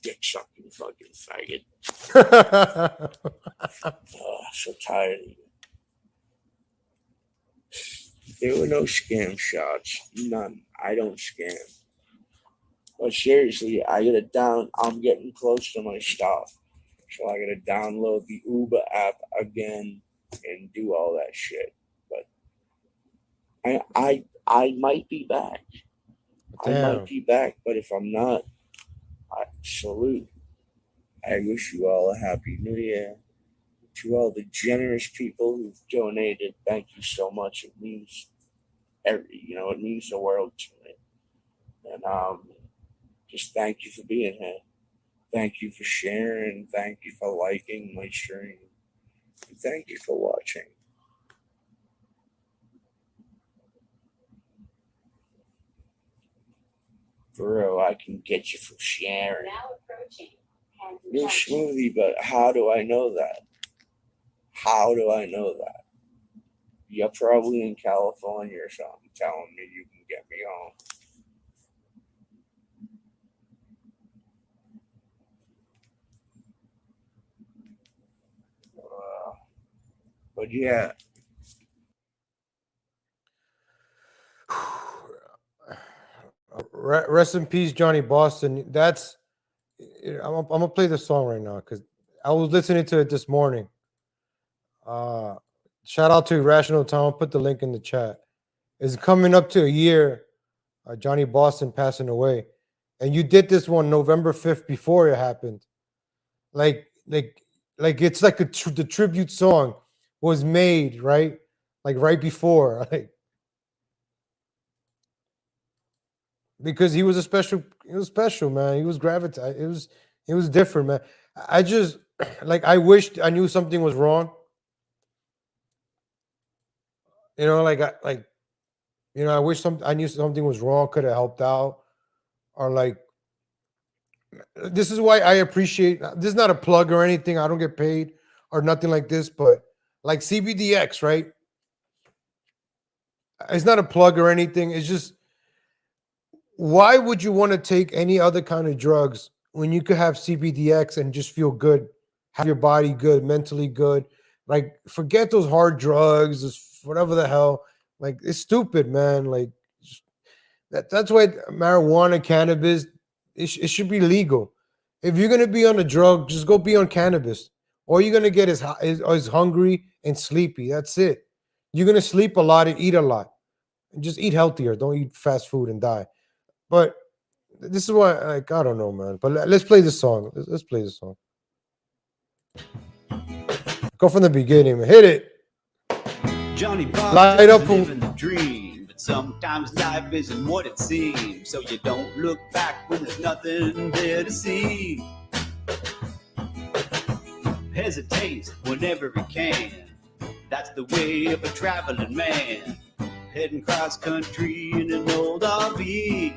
Speaker 14: dick sucking fucking faggot. Oh, so tired of you. There were no scam shots. None. I don't scam. But seriously, I'm getting close to my stop. So I gotta download the Uber app again and do all that shit. But I might be back.
Speaker 1: Damn.
Speaker 14: I might be back, but if I'm not, I salute. I wish you all a happy new year. To all the generous people who've donated, thank you so much. It means it means the world to me. And just thank you for being here. Thank you for sharing. Thank you for liking my stream. And thank you for watching. For real, I can get you from sharing. New smoothie, but how do I know that? How do I know that? You're probably in California or something telling me you can get me home. But yeah.
Speaker 1: Rest in peace, Johnny Boston. That's I'm gonna play the song right now because I was listening to it this morning. Shout out to Rational Town. Put the link in the chat. It's coming up to a year. Johnny Boston passing away, and you did this one November 5th before it happened. Like it's like the tribute song was made right before, like, because he was special, man. He was gravitas. It was different, man. I just I wished I knew something was wrong. I wish I knew something was wrong, could have helped out, or this is why I appreciate. This is not a plug or anything. I don't get paid or nothing like this, but like CBDX, right? It's not a plug or anything. It's just, why would you want to take any other kind of drugs when you could have CBDX and just feel good, have your body good, mentally good? Like, forget those hard drugs, whatever the hell. Like, it's stupid, man. Like, that's why marijuana, cannabis, it should be legal. If you're gonna be on a drug, just go be on cannabis. All you're gonna get is hungry and sleepy. That's it. You're gonna sleep a lot and eat a lot. And just eat healthier. Don't eat fast food and die. But this is why, I don't know, man. But let's play this song. Let's play this song. Go from the beginning, man. Hit it.
Speaker 15: Johnny
Speaker 1: Light up,
Speaker 15: living the dream, but sometimes life isn't what it seems. So you don't look back when there's nothing there to see. Hesitate whenever he can. That's the way of a traveling man, heading cross country in an old RV.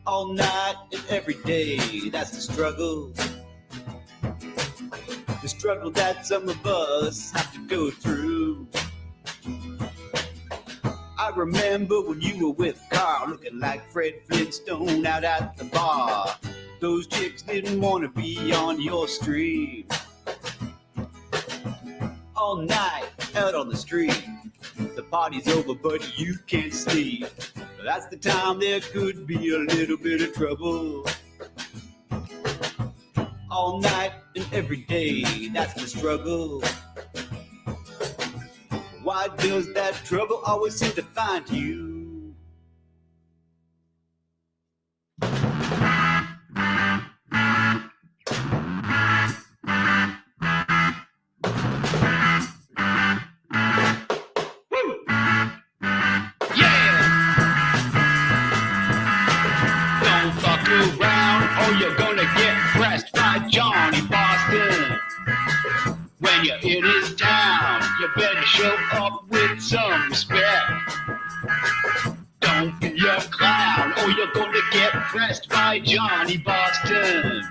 Speaker 15: All night and every day, that's the struggle. The struggle that some of us have to go through. I remember when you were with Carl, looking like Fred Flintstone out at the bar. Those chicks didn't want to be on your stream. All night out on the street, the party's over but you can't sleep. That's the time there could be a little bit of trouble. all night and every day. That's the struggle. Why does that trouble always seem to find you? Don't fuck around or you're gonna get pressed by Johnny Boston. When you're in his town, you better show up with some respect. Don't be a clown or you're gonna get pressed by Johnny Boston.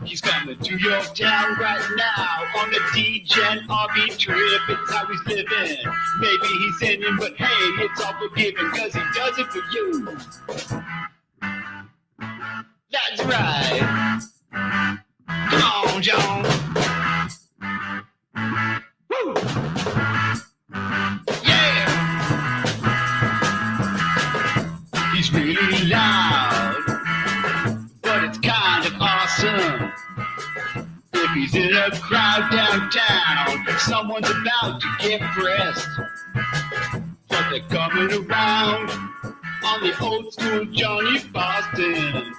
Speaker 15: He's coming to your town right now on a D-Gen RV trip. It's how he's living. Maybe he's sinning, but hey, it's all forgiven cause he does it for you. That's right. Come on, John. Woo! Yeah! He's really loud, but it's kind of awesome. If he's in a crowd downtown, someone's about to get pressed. But they're coming around on the old school Johnny Boston.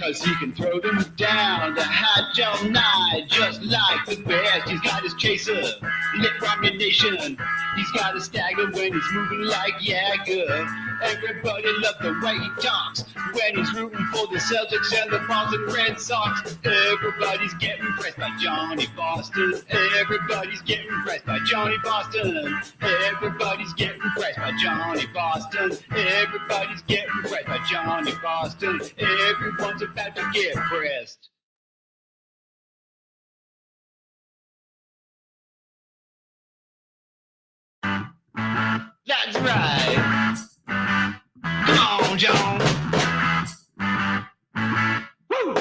Speaker 15: Cause he can throw them down the hot all night just like the best. He's got his chaser, lit from your nation. He's got a stagger when he's moving like Jagger. Everybody loves the way he talks when he's rooting for the Celtics and the Boston Red Sox. Everybody's getting pressed by Johnny Boston. Everybody's getting pressed by Johnny Boston. Everybody's getting pressed by Johnny Boston. Everybody's getting pressed by Johnny Boston. Everyone's about to get pressed. That's right. Come on, John. Woo!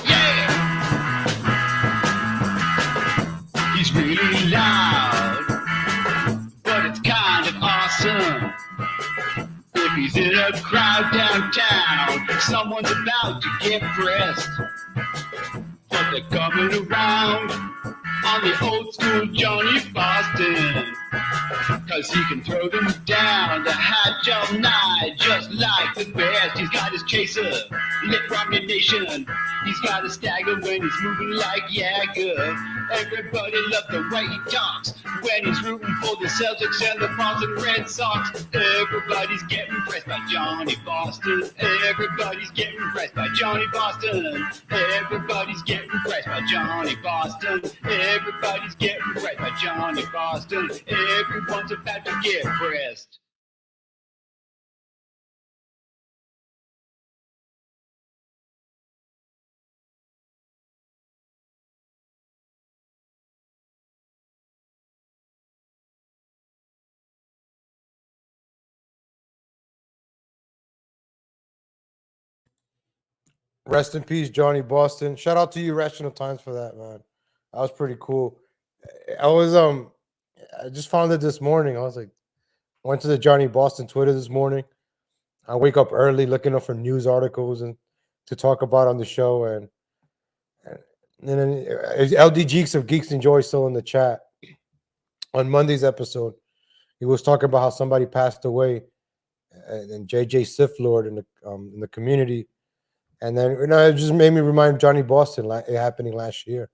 Speaker 15: Yeah! He's really loud, but it's kind of awesome. If he's in a crowd downtown, someone's about to get pressed. But they're coming around on the old school Johnny Boston. Cause he can throw them down the hot all night just like the best. He's got his chaser, lit from your nation. He's got a stagger when he's moving like Jagger. Everybody loves the way he talks when he's rooting for the Celtics and the Boston Red Sox. Everybody's getting pressed by Johnny Boston. Everybody's getting pressed by Johnny Boston. Everybody's getting pressed by Johnny Boston. Everybody's getting pressed by Johnny Boston. Everyone's about to get pressed.
Speaker 1: Rest in peace, Johnny Boston. Shout out to you, Rational Times, for that, man. That was pretty cool. I just found it this morning. I was like, went to the Johnny Boston Twitter this morning. I wake up early looking up for news articles and to talk about on the show. And then LD Geeks of Geeks and Joy still in the chat. On Monday's episode, he was talking about how somebody passed away, and JJ Sith Lord in the community. And then it just made me remind Johnny Boston it happening last year.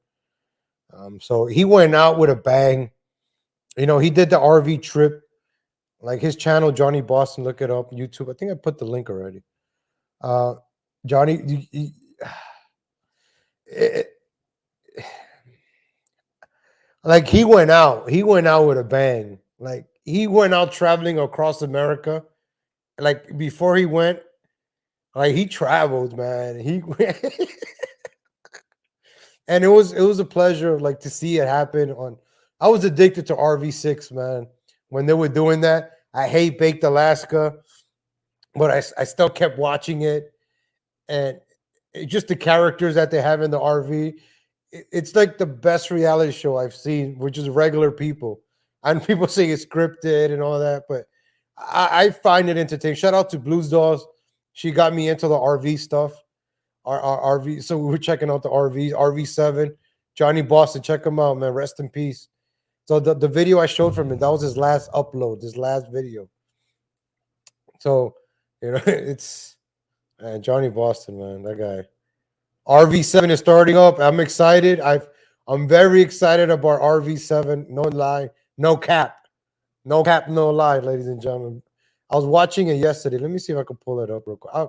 Speaker 1: So he went out with a bang. He did the RV trip, like his channel, Johnny Boston. Look it up, YouTube. I think I put the link already. Johnny, like he went out with a bang. Like he went out traveling across America. Like before he went, like he traveled, man. And it was a pleasure, like, to see it happen. I was addicted to RV6, man. When they were doing that, I hate Baked Alaska, but I still kept watching it, and just the characters that they have in the RV. It's like the best reality show I've seen, which is regular people. And people say it's scripted and all that, but I find it entertaining. Shout out to Blues Dolls. She got me into the RV stuff. our RV. So we were checking out the RVs, RV7, Johnny Boston. Check him out, man. Rest in peace. So the video I showed from him, that was his last upload, his last video. So, it's Johnny Boston, man, that guy. RV7 is starting up. I'm excited. I'm very excited about RV7. No lie, no cap, no lie, ladies and gentlemen. I was watching it yesterday. Let me see if I can pull it up real quick. I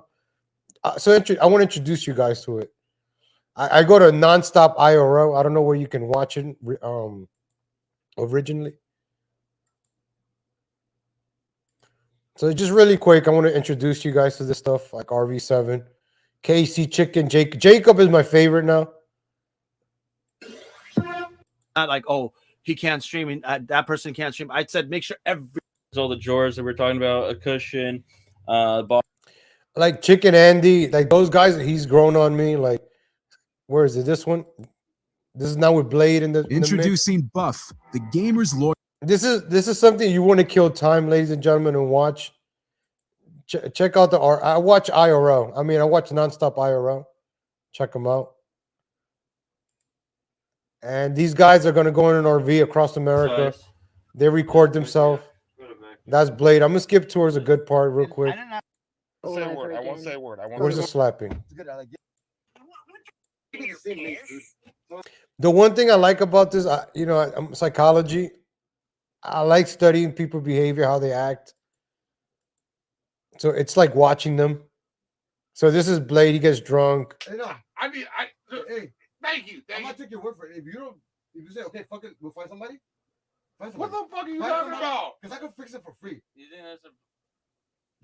Speaker 1: want to introduce you guys to it. I go to Nonstop IRL. I don't know where you can watch it originally. So just really quick, I want to introduce you guys to this stuff like RV7, KC Chicken, Jacob is my favorite now.
Speaker 16: Not like, oh, he can't stream and that person can't stream. I said make sure
Speaker 17: all the drawers that we're talking about, a cushion, bar.
Speaker 1: Like Chicken Andy, like those guys, he's grown on me. Like, where is it? This one? This is now with Blade in the
Speaker 18: introducing Buff, the gamer's lord.
Speaker 1: This is something you want to kill time, ladies and gentlemen, and watch. Check out I watch IRL. I mean, I watch Nonstop IRL. Check them out. And these guys are going to go in an RV across America. They record themselves. That's Blade. I'm going to skip towards a good part real quick.
Speaker 19: I won't say a word. I won't say a word.
Speaker 1: Where's the slapping? The one thing I like about this, I'm psychology. I like studying people's behavior, how they act. So it's like watching them. So this is Blade. He gets drunk.
Speaker 19: Hey, no, hey, thank you. I'm not taking your word for it. If you say, okay, fuck it, we'll find somebody. What the fuck are you talking about? Because I can fix it for free.
Speaker 20: You think that's a...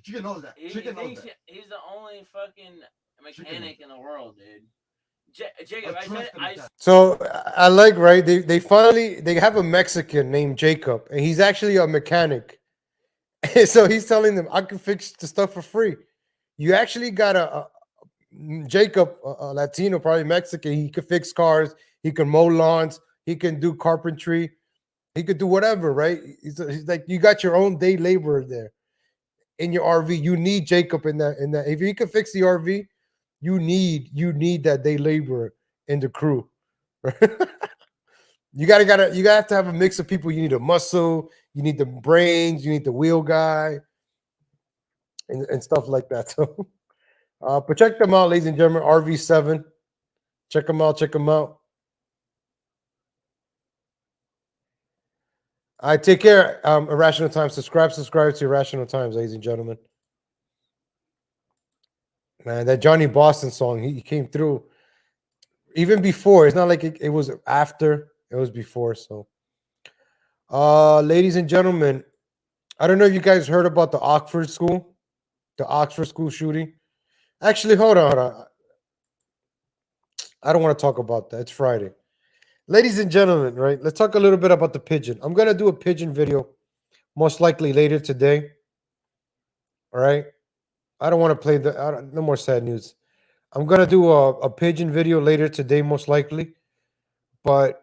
Speaker 19: Chicken knows that. Chicken knows that.
Speaker 20: He's the only fucking mechanic in the world, dude. Jacob,
Speaker 1: So I like, right? They finally have a Mexican named Jacob, and he's actually a mechanic. So he's telling them, I can fix the stuff for free. You actually got a Jacob, a Latino, probably Mexican. He could fix cars. He can mow lawns. He can do carpentry. He could do whatever, right? He's like, you got your own day laborer there in your RV. You need Jacob in that. If he can fix the RV, you need that day laborer in the crew. You have to have a mix of people. You need a muscle, you need the brains, you need the wheel guy, and stuff like that. So, but check them out, ladies and gentlemen. RV7, check them out. I take care. Irrational Times. Subscribe to Irrational Times, ladies and gentlemen. Man, that Johnny Boston song, he came through even before. It's not like it was after. It was before. So, ladies and gentlemen, I don't know if you guys heard about the Oxford school shooting. Actually, hold on. I don't want to talk about that. It's Friday. Ladies and gentlemen, right? Let's talk a little bit about the pigeon. I'm going to do a pigeon video most likely later today. All right? I don't want to play no more sad news. I'm going to do a pigeon video later today most likely. But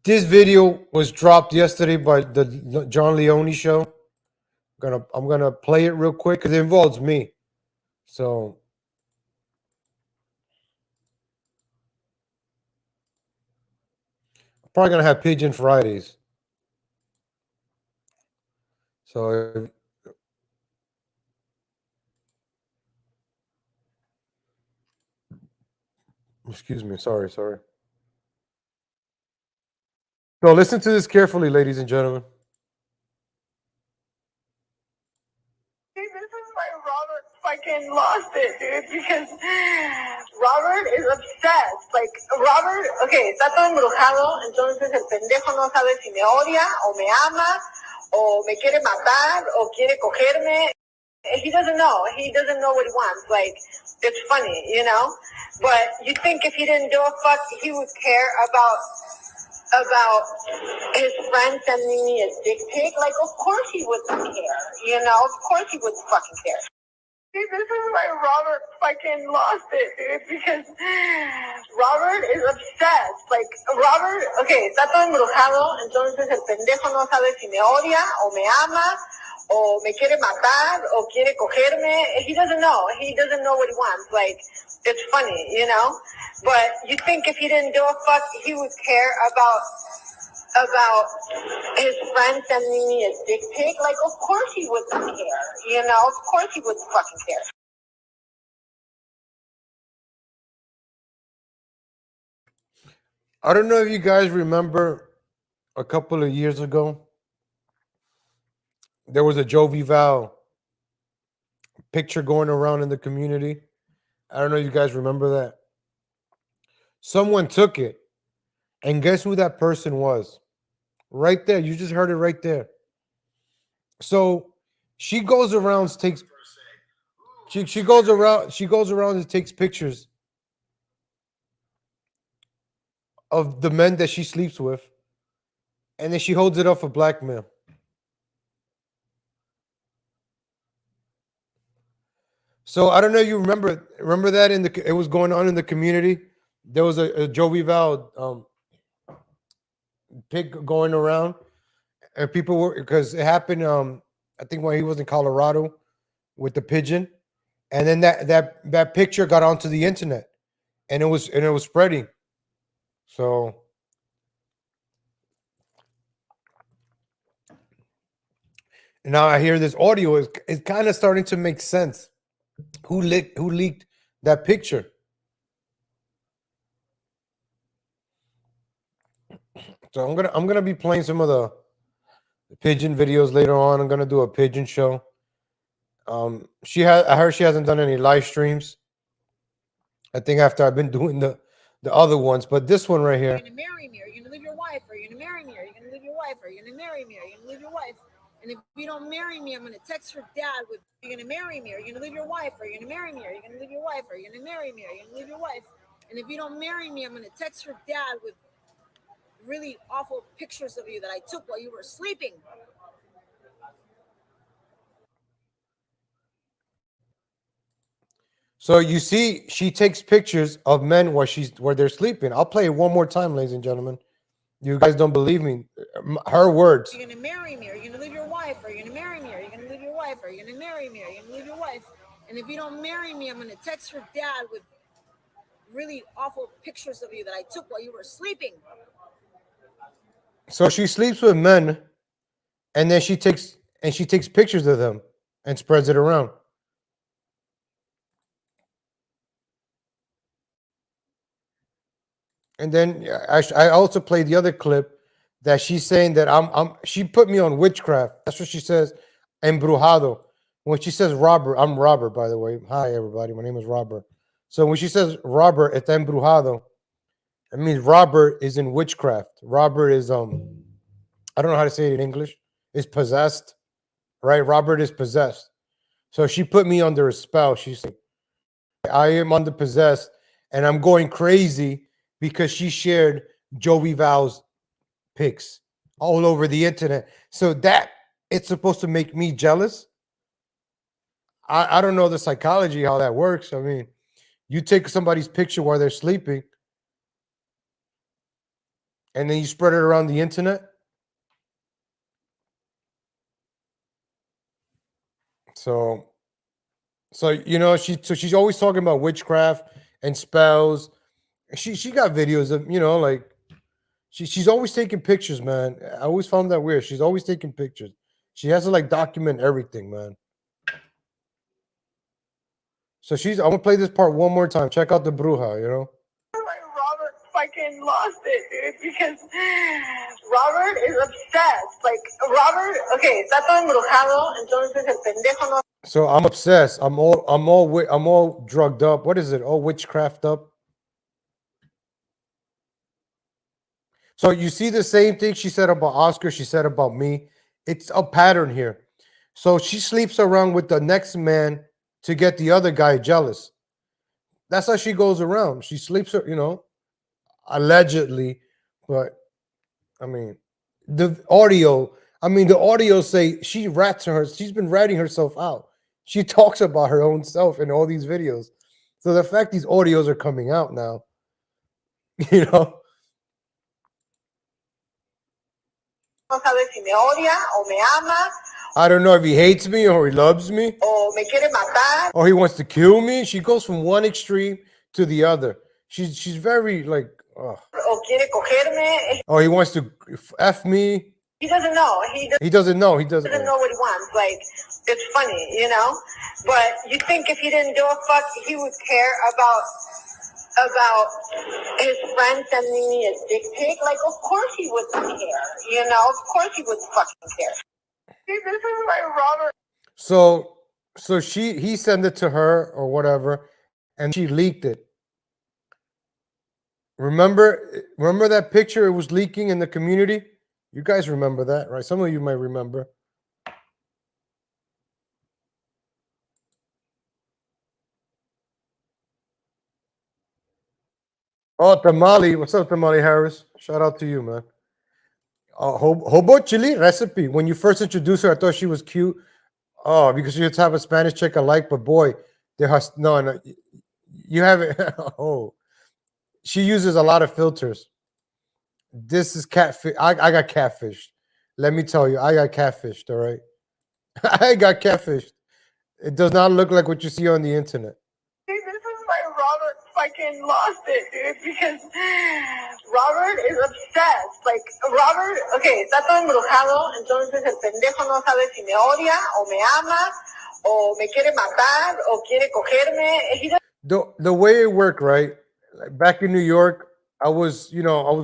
Speaker 1: this video was dropped yesterday by the John Leone show. I'm gonna play it real quick because it involves me. So I'm probably gonna have Pigeon Fridays. So excuse me, sorry. So listen to this carefully, ladies and gentlemen.
Speaker 21: This is why Robert fucking lost it, dude, because Robert is obsessed. Like, Robert, okay, está todo embrujado, entonces el pendejo no sabe si me odia, o me ama, o me quiere matar, o quiere cogerme. He doesn't know. He doesn't know what he wants. Like, it's funny, you know? But you think if he didn't do a fuck, he would care about his friend sending me a dick pic? Like, of course he wouldn't care, you know? Of course he wouldn't fucking care. This is why Robert fucking lost it, dude, because Robert is obsessed. Like, Robert, okay, está todo embrujado, entonces el pendejo no sabe si me odia, o me ama, o me quiere matar, o quiere cogerme. He doesn't know. He doesn't know what he wants. Like, it's funny, you know? But you think if he didn't give a fuck, he would care about his friend sending me a dick pic? Like, of course he wouldn't care, you know? Of course he wouldn't fucking care.
Speaker 1: I don't know if you guys remember a couple of years ago, there was a Jovi Val picture going around in the community. I don't know if you guys remember that. Someone took it, and guess who that person was? Right there. You just heard it right there. So she goes around, takes she goes around and takes pictures of the men that she sleeps with, and then she holds it up for blackmail. So I don't know if you remember that it was going on in the community. There was a Jovi Val pic going around, and people were, because it happened I think when he was in Colorado with the pigeon, and then that picture got onto the internet, and it was spreading. So now I hear this audio is kind of starting to make sense. Who leaked that picture? So I'm gonna be playing some of the pigeon videos later on. I'm gonna do a pigeon show. I heard she hasn't done any live streams. I think after I've been doing the other ones, but this one right here.
Speaker 2: You're gonna marry me, or you're gonna leave your wife, or you're gonna marry me, or you're gonna leave your wife, or you're gonna marry me, or you're gonna leave your wife. And if you don't marry me, I'm gonna text your dad with, you're gonna marry me, or you're gonna leave your wife, or you're gonna marry me, or you're gonna leave your wife, or you're gonna marry me, or you're gonna leave your wife. And if you don't marry me, I'm gonna text your dad with really awful pictures of you that I took while you were sleeping.
Speaker 1: So you see, she takes pictures of men where they're sleeping. I'll play it one more time, ladies and gentlemen. You guys don't believe me. Her words.
Speaker 2: You're gonna marry me, or you're gonna leave your wife, or you're gonna marry me, or you're gonna leave your wife, or you're gonna marry me, or you're gonna leave your wife. And if you don't marry me, I'm gonna text your dad with really awful pictures of you that I took while you were sleeping.
Speaker 1: So she sleeps with men, and then she takes pictures of them and spreads it around. And then I also played the other clip that she's saying that she put me on witchcraft. That's what she says, embrujado. When she says Robert, I'm Robert, by the way. Hi, everybody. My name is Robert. So when she says Robert, está embrujado, it means Robert is in witchcraft. Robert is I don't know how to say it in English. Is possessed, right? Robert is possessed. So she put me under a spell. She said, I am under possessed, and I'm going crazy because she shared Jovi Val's pics all over the internet. So that it's supposed to make me jealous. I don't know the psychology, how that works. I mean, you take somebody's picture while they're sleeping, and then you spread it around the internet. So you know, she's always talking about witchcraft and spells. She got videos of, you know, like she's always taking pictures, man. I always found that weird. She's always taking pictures. She has to like document everything, man. So I'm gonna play this part one more time. Check out the bruja, you know.
Speaker 21: Robert fucking lost it, dude, because Robert is obsessed. Like, Robert, okay, está todo embrujado, entonces el pendejo no.
Speaker 1: So I'm obsessed. I'm all drugged up. What is it? All witchcraft up. So you see the same thing she said about Oscar, she said about me. It's a pattern here. So she sleeps around with the next man to get the other guy jealous. That's how she goes around. She sleeps, you know, allegedly, but I mean, the audio say she rats her. She's been ratting herself out. She talks about her own self in all these videos. So the fact these audios are coming out now, you know.
Speaker 21: No sabe si me odia o me ama
Speaker 1: I don't know if he hates me or he loves me.
Speaker 21: O me quiere matar.
Speaker 1: Or he wants to kill me. She goes from one extreme to the other. She's very like,
Speaker 21: O quiere cogerme.
Speaker 1: oh, he wants to F me.
Speaker 21: He doesn't know.
Speaker 1: He doesn't know. He doesn't
Speaker 21: know what he wants. Like, it's funny, you know? But you think if he didn't do a fuck, he would care about his friend sending me a dick pic? Like, of course he would care. You know? Of course he would fucking care. See, this is my Robert.
Speaker 1: So he sent it to her or whatever, and she leaked it. Remember that picture? It was leaking in the community. You guys remember that, right? Some of you might remember. Oh, Tamale. What's up, Tamale Harris? Shout out to you, man. Hobo chili recipe. When you first introduced her, I thought she was cute. Oh, because you're the type of Spanish chick I like, but boy, there has no. You haven't. Oh, she uses a lot of filters. This is catfish. I got catfished. Let me tell you, I got catfished. All right, I got catfished. It does not look like what you see on the internet.
Speaker 21: See, this is why Robert fucking lost it, dude, because Robert is obsessed. Like, Robert, okay, está todo embrujado, entonces el pendejo no sabe si me odia, o me ama, o me quiere matar, o quiere cogerme.
Speaker 1: The way it worked, right? Like back in New York, I was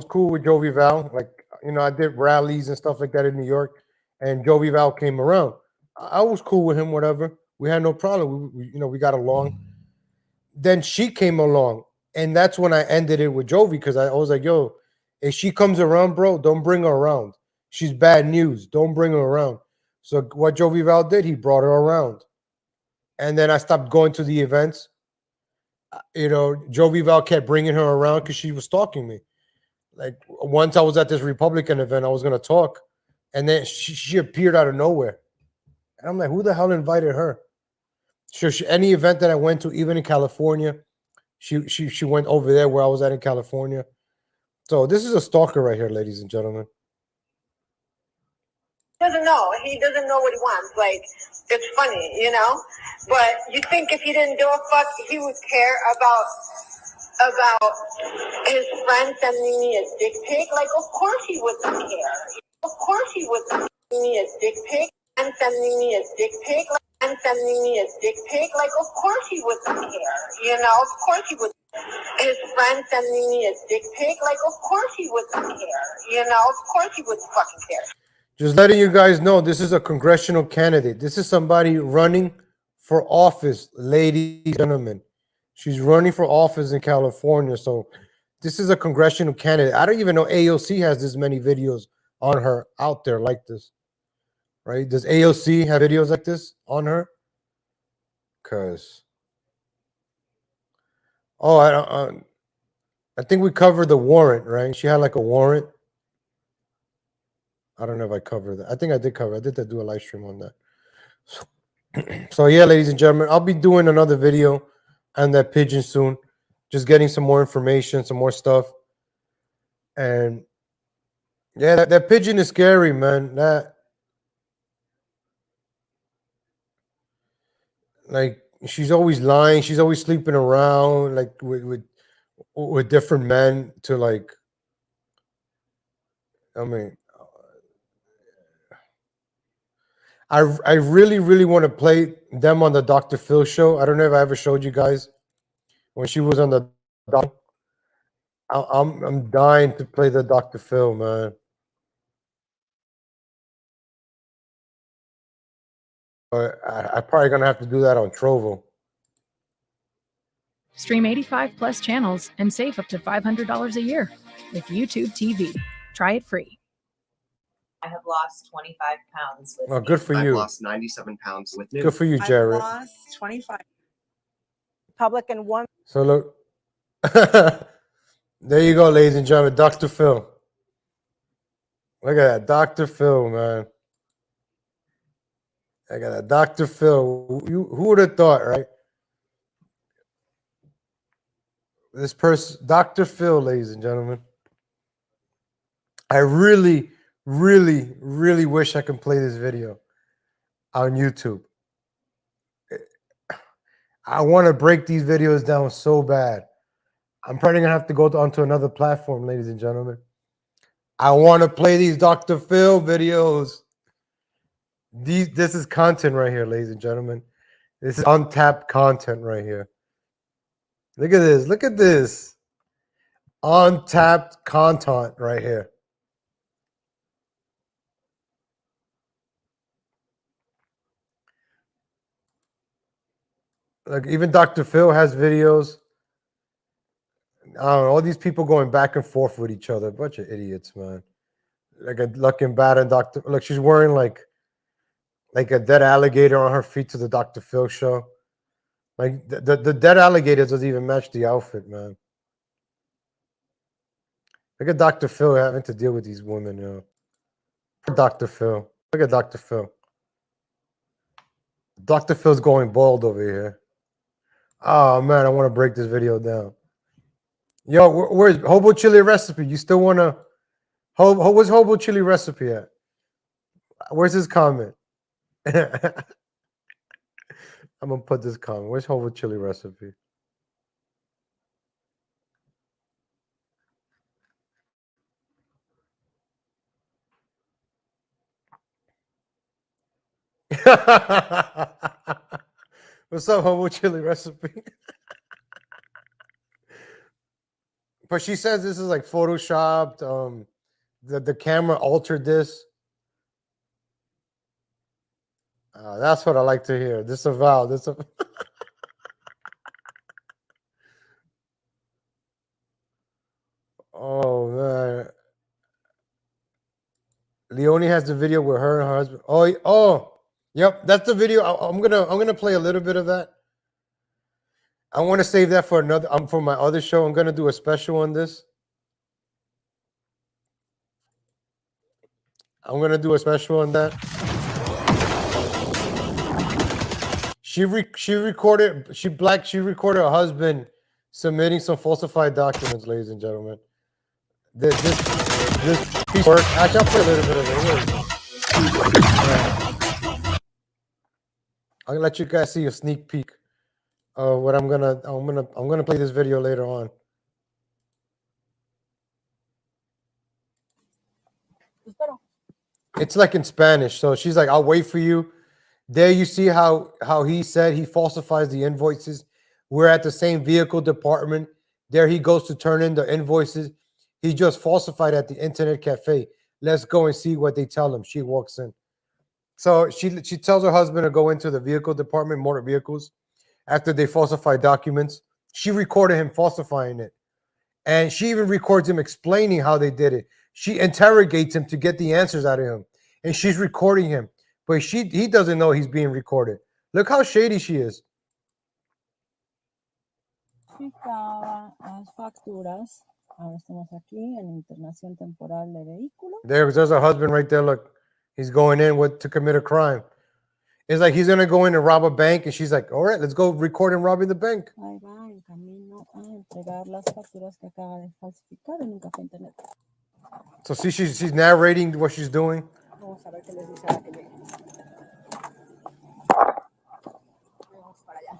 Speaker 1: cool with Jovi Val. Like, I did rallies and stuff like that in New York, and Jovi Val came around. I was cool with him, whatever. We had no problem. We got along. Then she came along, and that's when I ended it with Jovi, because I was like, yo, if she comes around, bro, don't bring her around. She's bad news. Don't bring her around. So what Jovi Val did, he brought her around. And then I stopped going to the events. Jovi Val kept bringing her around because she was stalking me. Like, once I was at this Republican event, I was going to talk, and then she appeared out of nowhere. And I'm like, who the hell invited her? So any event that I went to, even in California, she went over there where I was at in California. So this is a stalker right here, ladies and gentlemen.
Speaker 21: He doesn't know. He doesn't know what he wants. Like, it's funny, you know? But you think if he didn't do a fuck, he would care about his friend sending me a dick pic? Like, of course he would care. Of course he would send me a dick pic and sending me a dick pic. And sending me a dick pic, like, of course he would care, you know? Of course he would. His friend sending me a dick pic, like, of course he would care, you know? Of course he would fucking care.
Speaker 1: Just letting you guys know, this is a congressional candidate. This is somebody running for office, ladies and gentlemen. She's running for office in California, so this is a congressional candidate. I don't even know AOC has this many videos on her out there like this. Right? Does AOC have videos like this on her? Because, I think we covered the warrant, right? She had like a warrant. I don't know if I covered that. I think I did cover. I did do a live stream on that. So yeah, ladies and gentlemen, I'll be doing another video on that pigeon soon. Just getting some more information, some more stuff. And yeah, that pigeon is scary, man. Like, she's always lying. She's always sleeping around, like with different men to like. I mean, I really, really want to play them on the Dr. Phil show. I don't know if I ever showed you guys when she was on the. I'm dying to play the Dr. Phil, man. But I'm probably gonna have to do that on Trovo.
Speaker 4: Stream 85 plus channels and save up to $500 a year with YouTube TV. Try it free.
Speaker 22: I have lost 25 pounds with
Speaker 1: Oh, good for you.
Speaker 22: I've lost 97 pounds with
Speaker 1: Good for you, Jared.
Speaker 22: I've lost 25.
Speaker 2: Republican one.
Speaker 1: So look, there you go, ladies and gentlemen, Dr. Phil. Look at that, Dr. Phil, man. I got that, Dr. Phil. Who would have thought, right? This person, Dr. Phil, ladies and gentlemen. I really, really, really wish I could play this video. on YouTube. I want to break these videos down so bad. I'm probably gonna have to go onto another platform, ladies and gentlemen. I want to play these Dr. Phil videos. This is content right here, ladies and gentlemen. This is untapped content right here. Look at this. Look at this. Untapped content right here. Like even Dr. Phil has videos. I don't know, all these people going back and forth with each other. A bunch of idiots, man. Like a looking bad and Dr. Look, she's wearing like a dead alligator on her feet to the Dr. Phil show. Like the dead alligator doesn't even match the outfit, man. Look at Dr. Phil having to deal with these women, you know. Poor Dr. Phil. Look at Dr. Phil. Dr. Phil's going bald over here. Oh man, I want to break this video down. Yo, where's Hobo Chili Recipe? You still want to? Where's Hobo Chili Recipe at? Where's his comment? I'm gonna put this comment. Where's Hobo Chili Recipe? What's up, Hobo Chili Recipe? But she says this is like photoshopped. The camera altered this. That's what I like to hear. Disavow. Oh man. Leonie has the video with her and her husband. Oh, yep, that's the video. I'm gonna play a little bit of that. I want to save that for another. For my other show. I'm gonna do a special on this. I'm gonna do a special on that. She recorded her husband submitting some falsified documents, ladies and gentlemen. This piece of work. Actually, I'll play a little bit of it. I'm gonna let you guys see a sneak peek of what I'm gonna play this video later on. It's like in Spanish, so she's like, "I'll wait for you." There you see how he said he falsifies the invoices. We're at the same vehicle department. There he goes to turn in the invoices. He just falsified at the internet cafe. Let's go and see what they tell him. She walks in. So she tells her husband to go into the vehicle department, motor vehicles, after they falsify documents. She recorded him falsifying it. And she even records him explaining how they did it. She interrogates him to get the answers out of him. And she's recording him. But he doesn't know he's being recorded. Look how shady she is.
Speaker 5: Las facturas. Ahora estamos aquí en internación temporal de vehículo.
Speaker 1: There's her husband right there. Look, he's going in to commit a crime. It's like he's gonna go in and rob a bank, and she's like, "All right, let's go record him robbing the bank."
Speaker 5: Ahí va en camino a entregar las facturas que acaba de falsificar en un café internet.
Speaker 1: So see, she's narrating what she's doing.
Speaker 5: Vamos a ver qué les dice a la que llegue. Vamos para allá.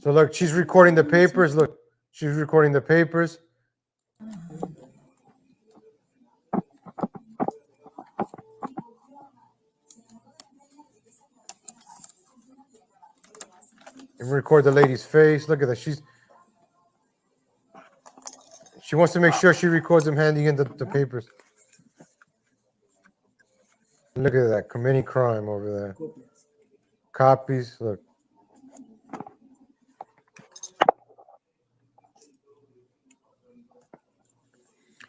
Speaker 1: So look, she's recording the papers. Look, she's recording the papers. And record the lady's face. Look at that. She wants to make sure she records him handing in the papers. Look at that, committing crime over there. Copies, look.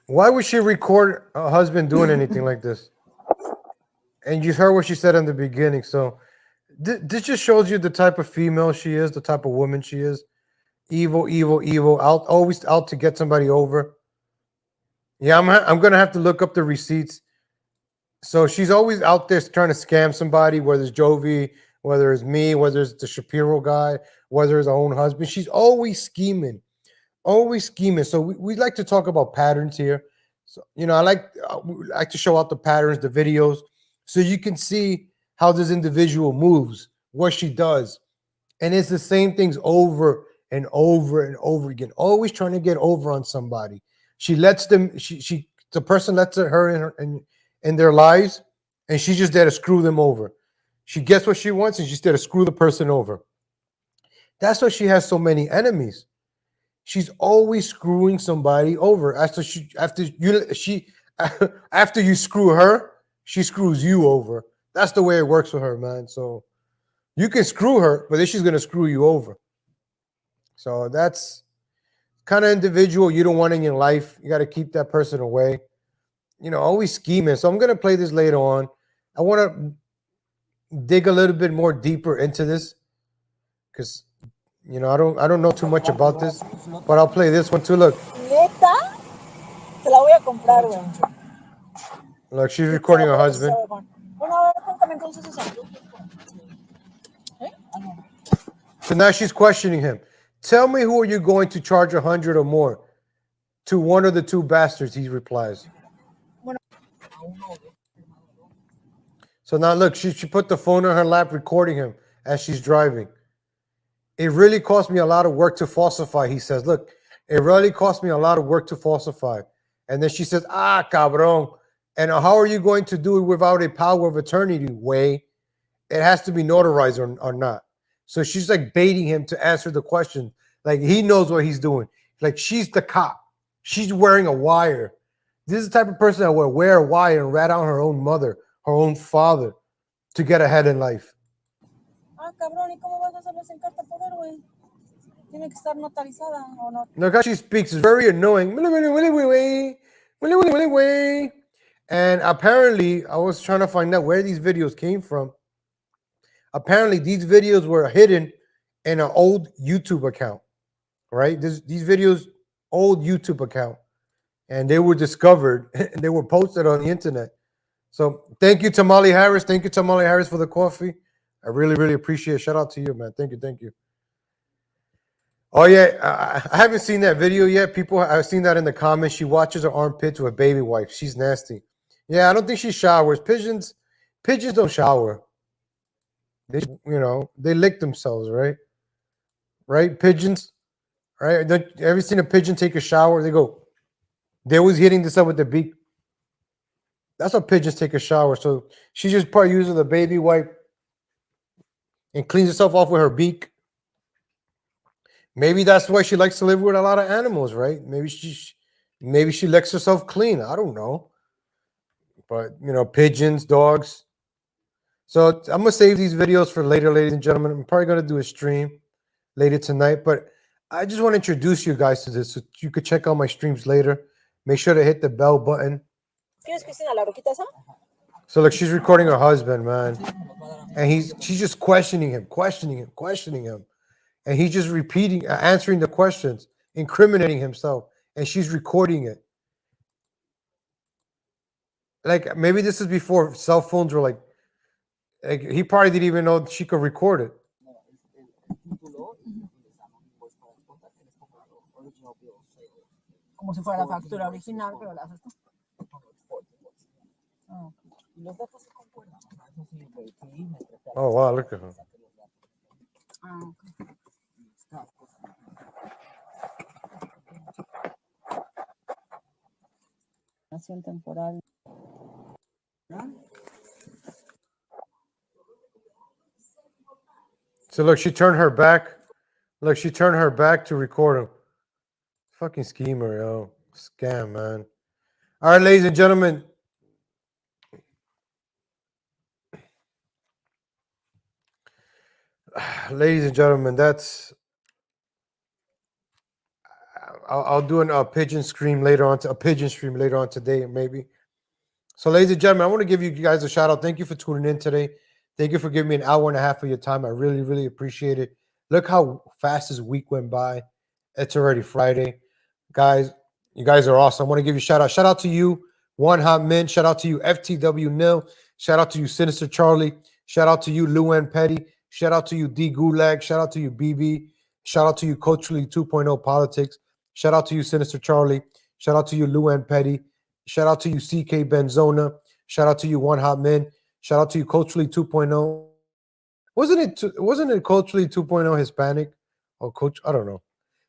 Speaker 1: Why would she record a husband doing anything like this? And you heard what she said in the beginning. So this just shows you the type of female she is, the type of woman she is. Evil, evil, evil. Always out to get somebody over. Yeah, I'm gonna have to look up the receipts. So she's always out there trying to scam somebody, whether it's Jovi, whether it's me, whether it's the Shapiro guy, whether it's her own husband. She's always scheming. Always scheming. So we like to talk about patterns here. So, I like to show out the patterns, the videos, so you can see how this individual moves, what she does. And it's the same things over and over and over again, always trying to get over on somebody. She lets them, the person lets her in their lives, and she's just there to screw them over. She gets what she wants, and she's there to screw the person over. That's why she has so many enemies. She's always screwing somebody over. After you screw her, she screws you over. That's the way it works with her, man. So you can screw her, but then she's gonna screw you over. So that's kind of individual you don't want in your life. You got to keep that person away. Always scheming. So I'm gonna play this later on. I want to dig a little bit more deeper into this because I don't know too much about this, but I'll play this one too. Look.
Speaker 5: Neta, te la voy a comprar, güey.
Speaker 1: Look, she's recording her husband. So now she's questioning him. Tell me, who are you going to charge 100 or more? To one of the two bastards, he replies. So now look, she put the phone on her lap recording him as she's driving. It really cost me a lot of work to falsify, he says. Look, it really cost me a lot of work to falsify. And then she says, cabrón. And how are you going to do it without a power of attorney way? It has to be notarized or not. So she's like baiting him to answer the question. Like he knows what he's doing. Like she's the cop. She's wearing a wire. This is the type of person that would wear a wire and rat out her own mother, her own father to get ahead in life.
Speaker 5: Cabrón, ¿y cómo vas a hacerlo sin carta poder, güey? Tiene que estar notarizada o no.
Speaker 1: Look how she speaks. It's very annoying. And apparently, I was trying to find out where these videos came from. Apparently, these videos were hidden in an old YouTube account, right? These videos, old YouTube account. And they were discovered and they were posted on the internet. So thank you, Tamale Harris. Thank you, Tamale Harris, for the coffee. I really, really appreciate it. Shout out to you, man. Thank you. Thank you. Oh, yeah. I haven't seen that video yet. I've seen that in the comments. She watches her armpits with baby wipes. She's nasty. Yeah, I don't think she showers. Pigeons don't shower. They lick themselves, right? Right? Pigeons, right? Ever seen a pigeon take a shower? They're always hitting this up with their beak. That's how pigeons take a shower. So she just probably uses the baby wipe and cleans herself off with her beak. Maybe that's why she likes to live with a lot of animals, right? Maybe she licks herself clean. I don't know. But, pigeons, dogs. So I'm going to save these videos for later, ladies and gentlemen. I'm probably going to do a stream later tonight. But I just want to introduce you guys to this so you could check out my streams later. Make sure to hit the bell button. So look, she's recording her husband, man. And she's just questioning him. And he's just answering the questions, incriminating himself. And she's recording it. Like, maybe this is before cell phones were like he probably didn't even know she could record it.
Speaker 5: Como si fuera la factura original, pero la haces tú.
Speaker 1: Oh, wow, look at her.
Speaker 5: Temporal.
Speaker 1: So look, she turned her back. Look, she turned her back to record him. Fucking schemer, yo. Scam, man. All right, ladies and gentlemen. Ladies and gentlemen, I'll do a pigeon stream later on today, maybe. So, ladies and gentlemen, I want to give you guys a shout out. Thank you for tuning in today. Thank you for giving me an hour and a half of your time. I really, really appreciate it. Look how fast this week went by. It's already Friday. Guys, you guys are awesome. I want to give you a shout out. Shout out to you, One Hot Mint. Shout out to you, FTW Nil. Shout out to you, Sinister Charlie. Shout out to you, Luann Petty. Shout out to you, D Gulag. Shout out to you, BB. Shout out to you, Coach Lee 2.0 Politics. Shout out to you, Sinister Charlie. Shout out to you, Luann Petty. Shout out to you, CK Benzona. Shout out to you, One Hot Min. Shout out to you, Culturally 2.0. Wasn't it Culturally 2.0 Hispanic? Or Coach, I don't know.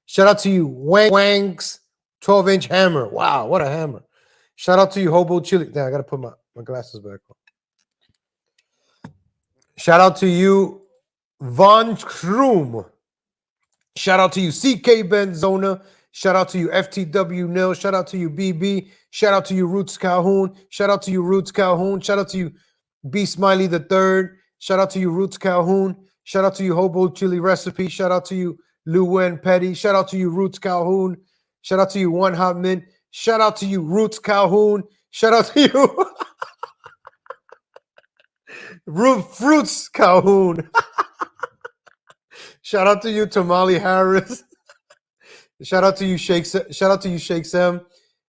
Speaker 1: Shout out to you, Wang's 12-inch hammer. Wow, what a hammer. Shout out to you, Hobo Chili. Damn, I gotta put my glasses back on. Shout out to you, Von Krum. Shout out to you, CK Benzona. Shout out to you, FTW Nil. Shout out to you, BB. Shout out to you, Roots Calhoun. Shout out to you, Roots Calhoun. Shout out to you, B Smiley the Third. Shout out to you, Roots Calhoun. Shout out to you, Hobo Chili Recipe. Shout out to you, Luwen Petty. Shout out to you, Roots Calhoun. Shout out to you, One Hot Mint. Shout out to you, Roots Calhoun. Shout out to you, Fruits Calhoun. Shout out to you, Tamale Harris. Shout out to you, Shake. Shout out to you, Shake Sam.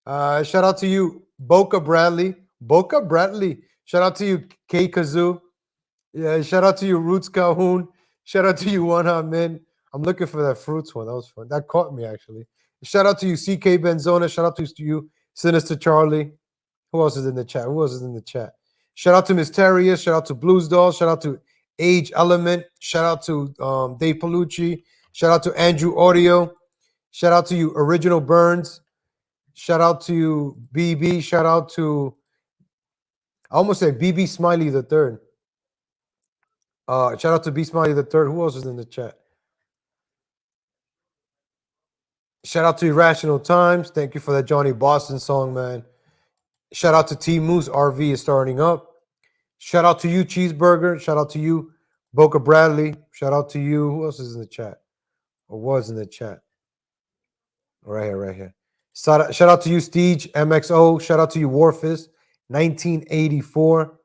Speaker 1: Shout out to you, Boca Bradley. Boca Bradley. Shout out to you, K Kazoo. Yeah. Shout out to you, Roots Calhoun. Shout out to you, One Hot Min. I'm looking for that Fruits one. That was fun. That caught me actually. Shout out to you, CK Benzona. Shout out to you, Sinister Charlie. Who else is in the chat? Shout out to Mysterious. Shout out to Blues Doll. Shout out to Age Element. Shout out to Dave Palucci. Shout out to Andrew Audio. Shout out to you, Original Burns. Shout out to you, BB. Shout out to, I almost said BB Smiley the Third. Shout out to B Smiley the Third. Who else is in the chat? Shout out to Irrational Times. Thank you for that Johnny Boston song, man. Shout out to T Moose. RV is starting up. Shout out to you, Cheeseburger. Shout out to you, Boca Bradley. Shout out to you. Who else is in the chat? Or was in the chat? Right here. Shout out to you, Steege MXO. Shout out to you, Warfist 1984.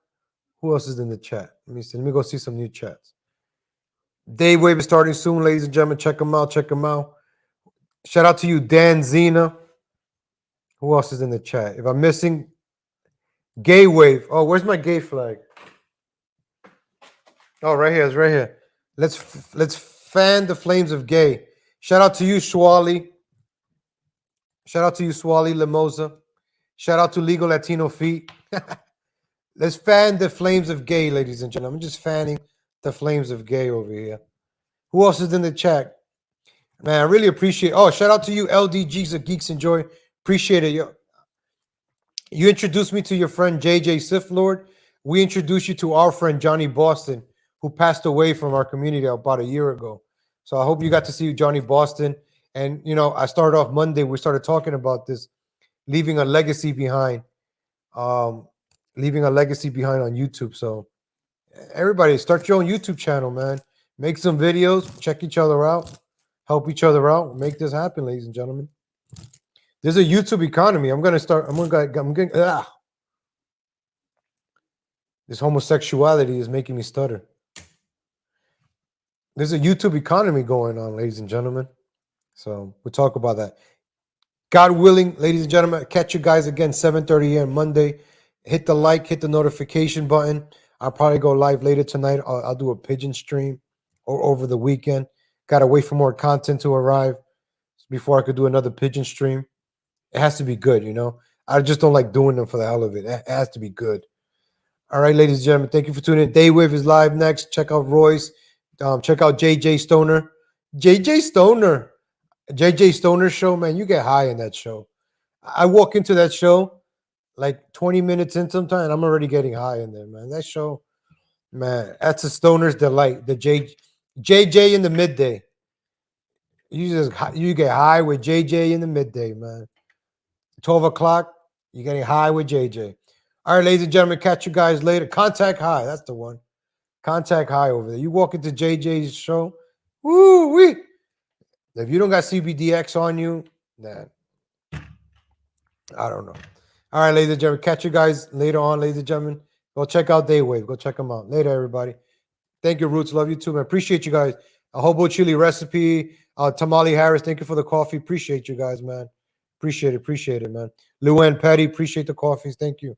Speaker 1: Who else is in the chat? Let me see. Let me go see some new chats. Day Wave is starting soon, ladies and gentlemen. Check them out. Shout out to you, Dan Zena. Who else is in the chat? If I'm missing, Gay Wave. Oh, where's my gay flag? Oh, right here. It's right here. Let's fan the flames of gay. Shout out to you, Schwally. Shout out to you, Swally Limosa. Shout out to Legal Latino Feet. Let's fan the flames of gay, ladies and gentlemen. I'm just fanning the flames of gay over here. Who else is in the chat? Man, I really appreciate. Oh, shout out to you, LDGs of Geeks Enjoy. Appreciate it. You introduced me to your friend JJ Sith Lord. We introduced you to our friend Johnny Boston, who passed away from our community about a year ago. So I hope you got to see Johnny Boston. And, I started off Monday. We started talking about this, leaving a legacy behind. Leaving a legacy behind on YouTube. So everybody, start your own YouTube channel, man. Make some videos. Check each other out. Help each other out. Make this happen, ladies and gentlemen. There's a YouTube economy. This homosexuality is making me stutter. There's a YouTube economy going on, ladies and gentlemen. So we'll talk about that. God willing, ladies and gentlemen, catch you guys again 7:30 a.m. Monday. Hit the like, hit the notification button. I'll probably go live later tonight. I'll do a pigeon stream or over the weekend. Got to wait for more content to arrive before I could do another pigeon stream. It has to be good, I just don't like doing them for the hell of it. It has to be good. All right, ladies and gentlemen, thank you for tuning in. Daywave is live next. Check out Royce. Check out JJ Stoner. JJ Stoner show, man, you get high in that show. I walk into that show like 20 minutes in sometime, and I'm already getting high in there, man. That show, man, that's a stoner's delight. The JJ in the midday. You get high with JJ in the midday, man. 12 o'clock, you're getting high with JJ. All right, ladies and gentlemen, catch you guys later. Contact High, that's the one. Contact High over there. You walk into JJ's show, woo-wee. If you don't got CBDX on you, then I don't know. All right, ladies and gentlemen, catch you guys later on, ladies and gentlemen. Go check out Daywave. Go check them out. Later, everybody. Thank you, Roots. Love you too, man. Appreciate you guys. A Hobo Chili Recipe. Tamale Harris, thank you for the coffee. Appreciate you guys, man. Appreciate it, man. Luann Petty, appreciate the coffees. Thank you.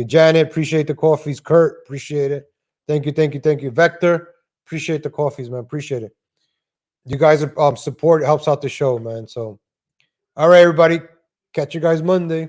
Speaker 1: Janet, appreciate the coffees. Kurt, appreciate it. Thank you. Vector, appreciate the coffees, man. Appreciate it. You guys' support helps out the show, man. So, all right, everybody. Catch you guys Monday.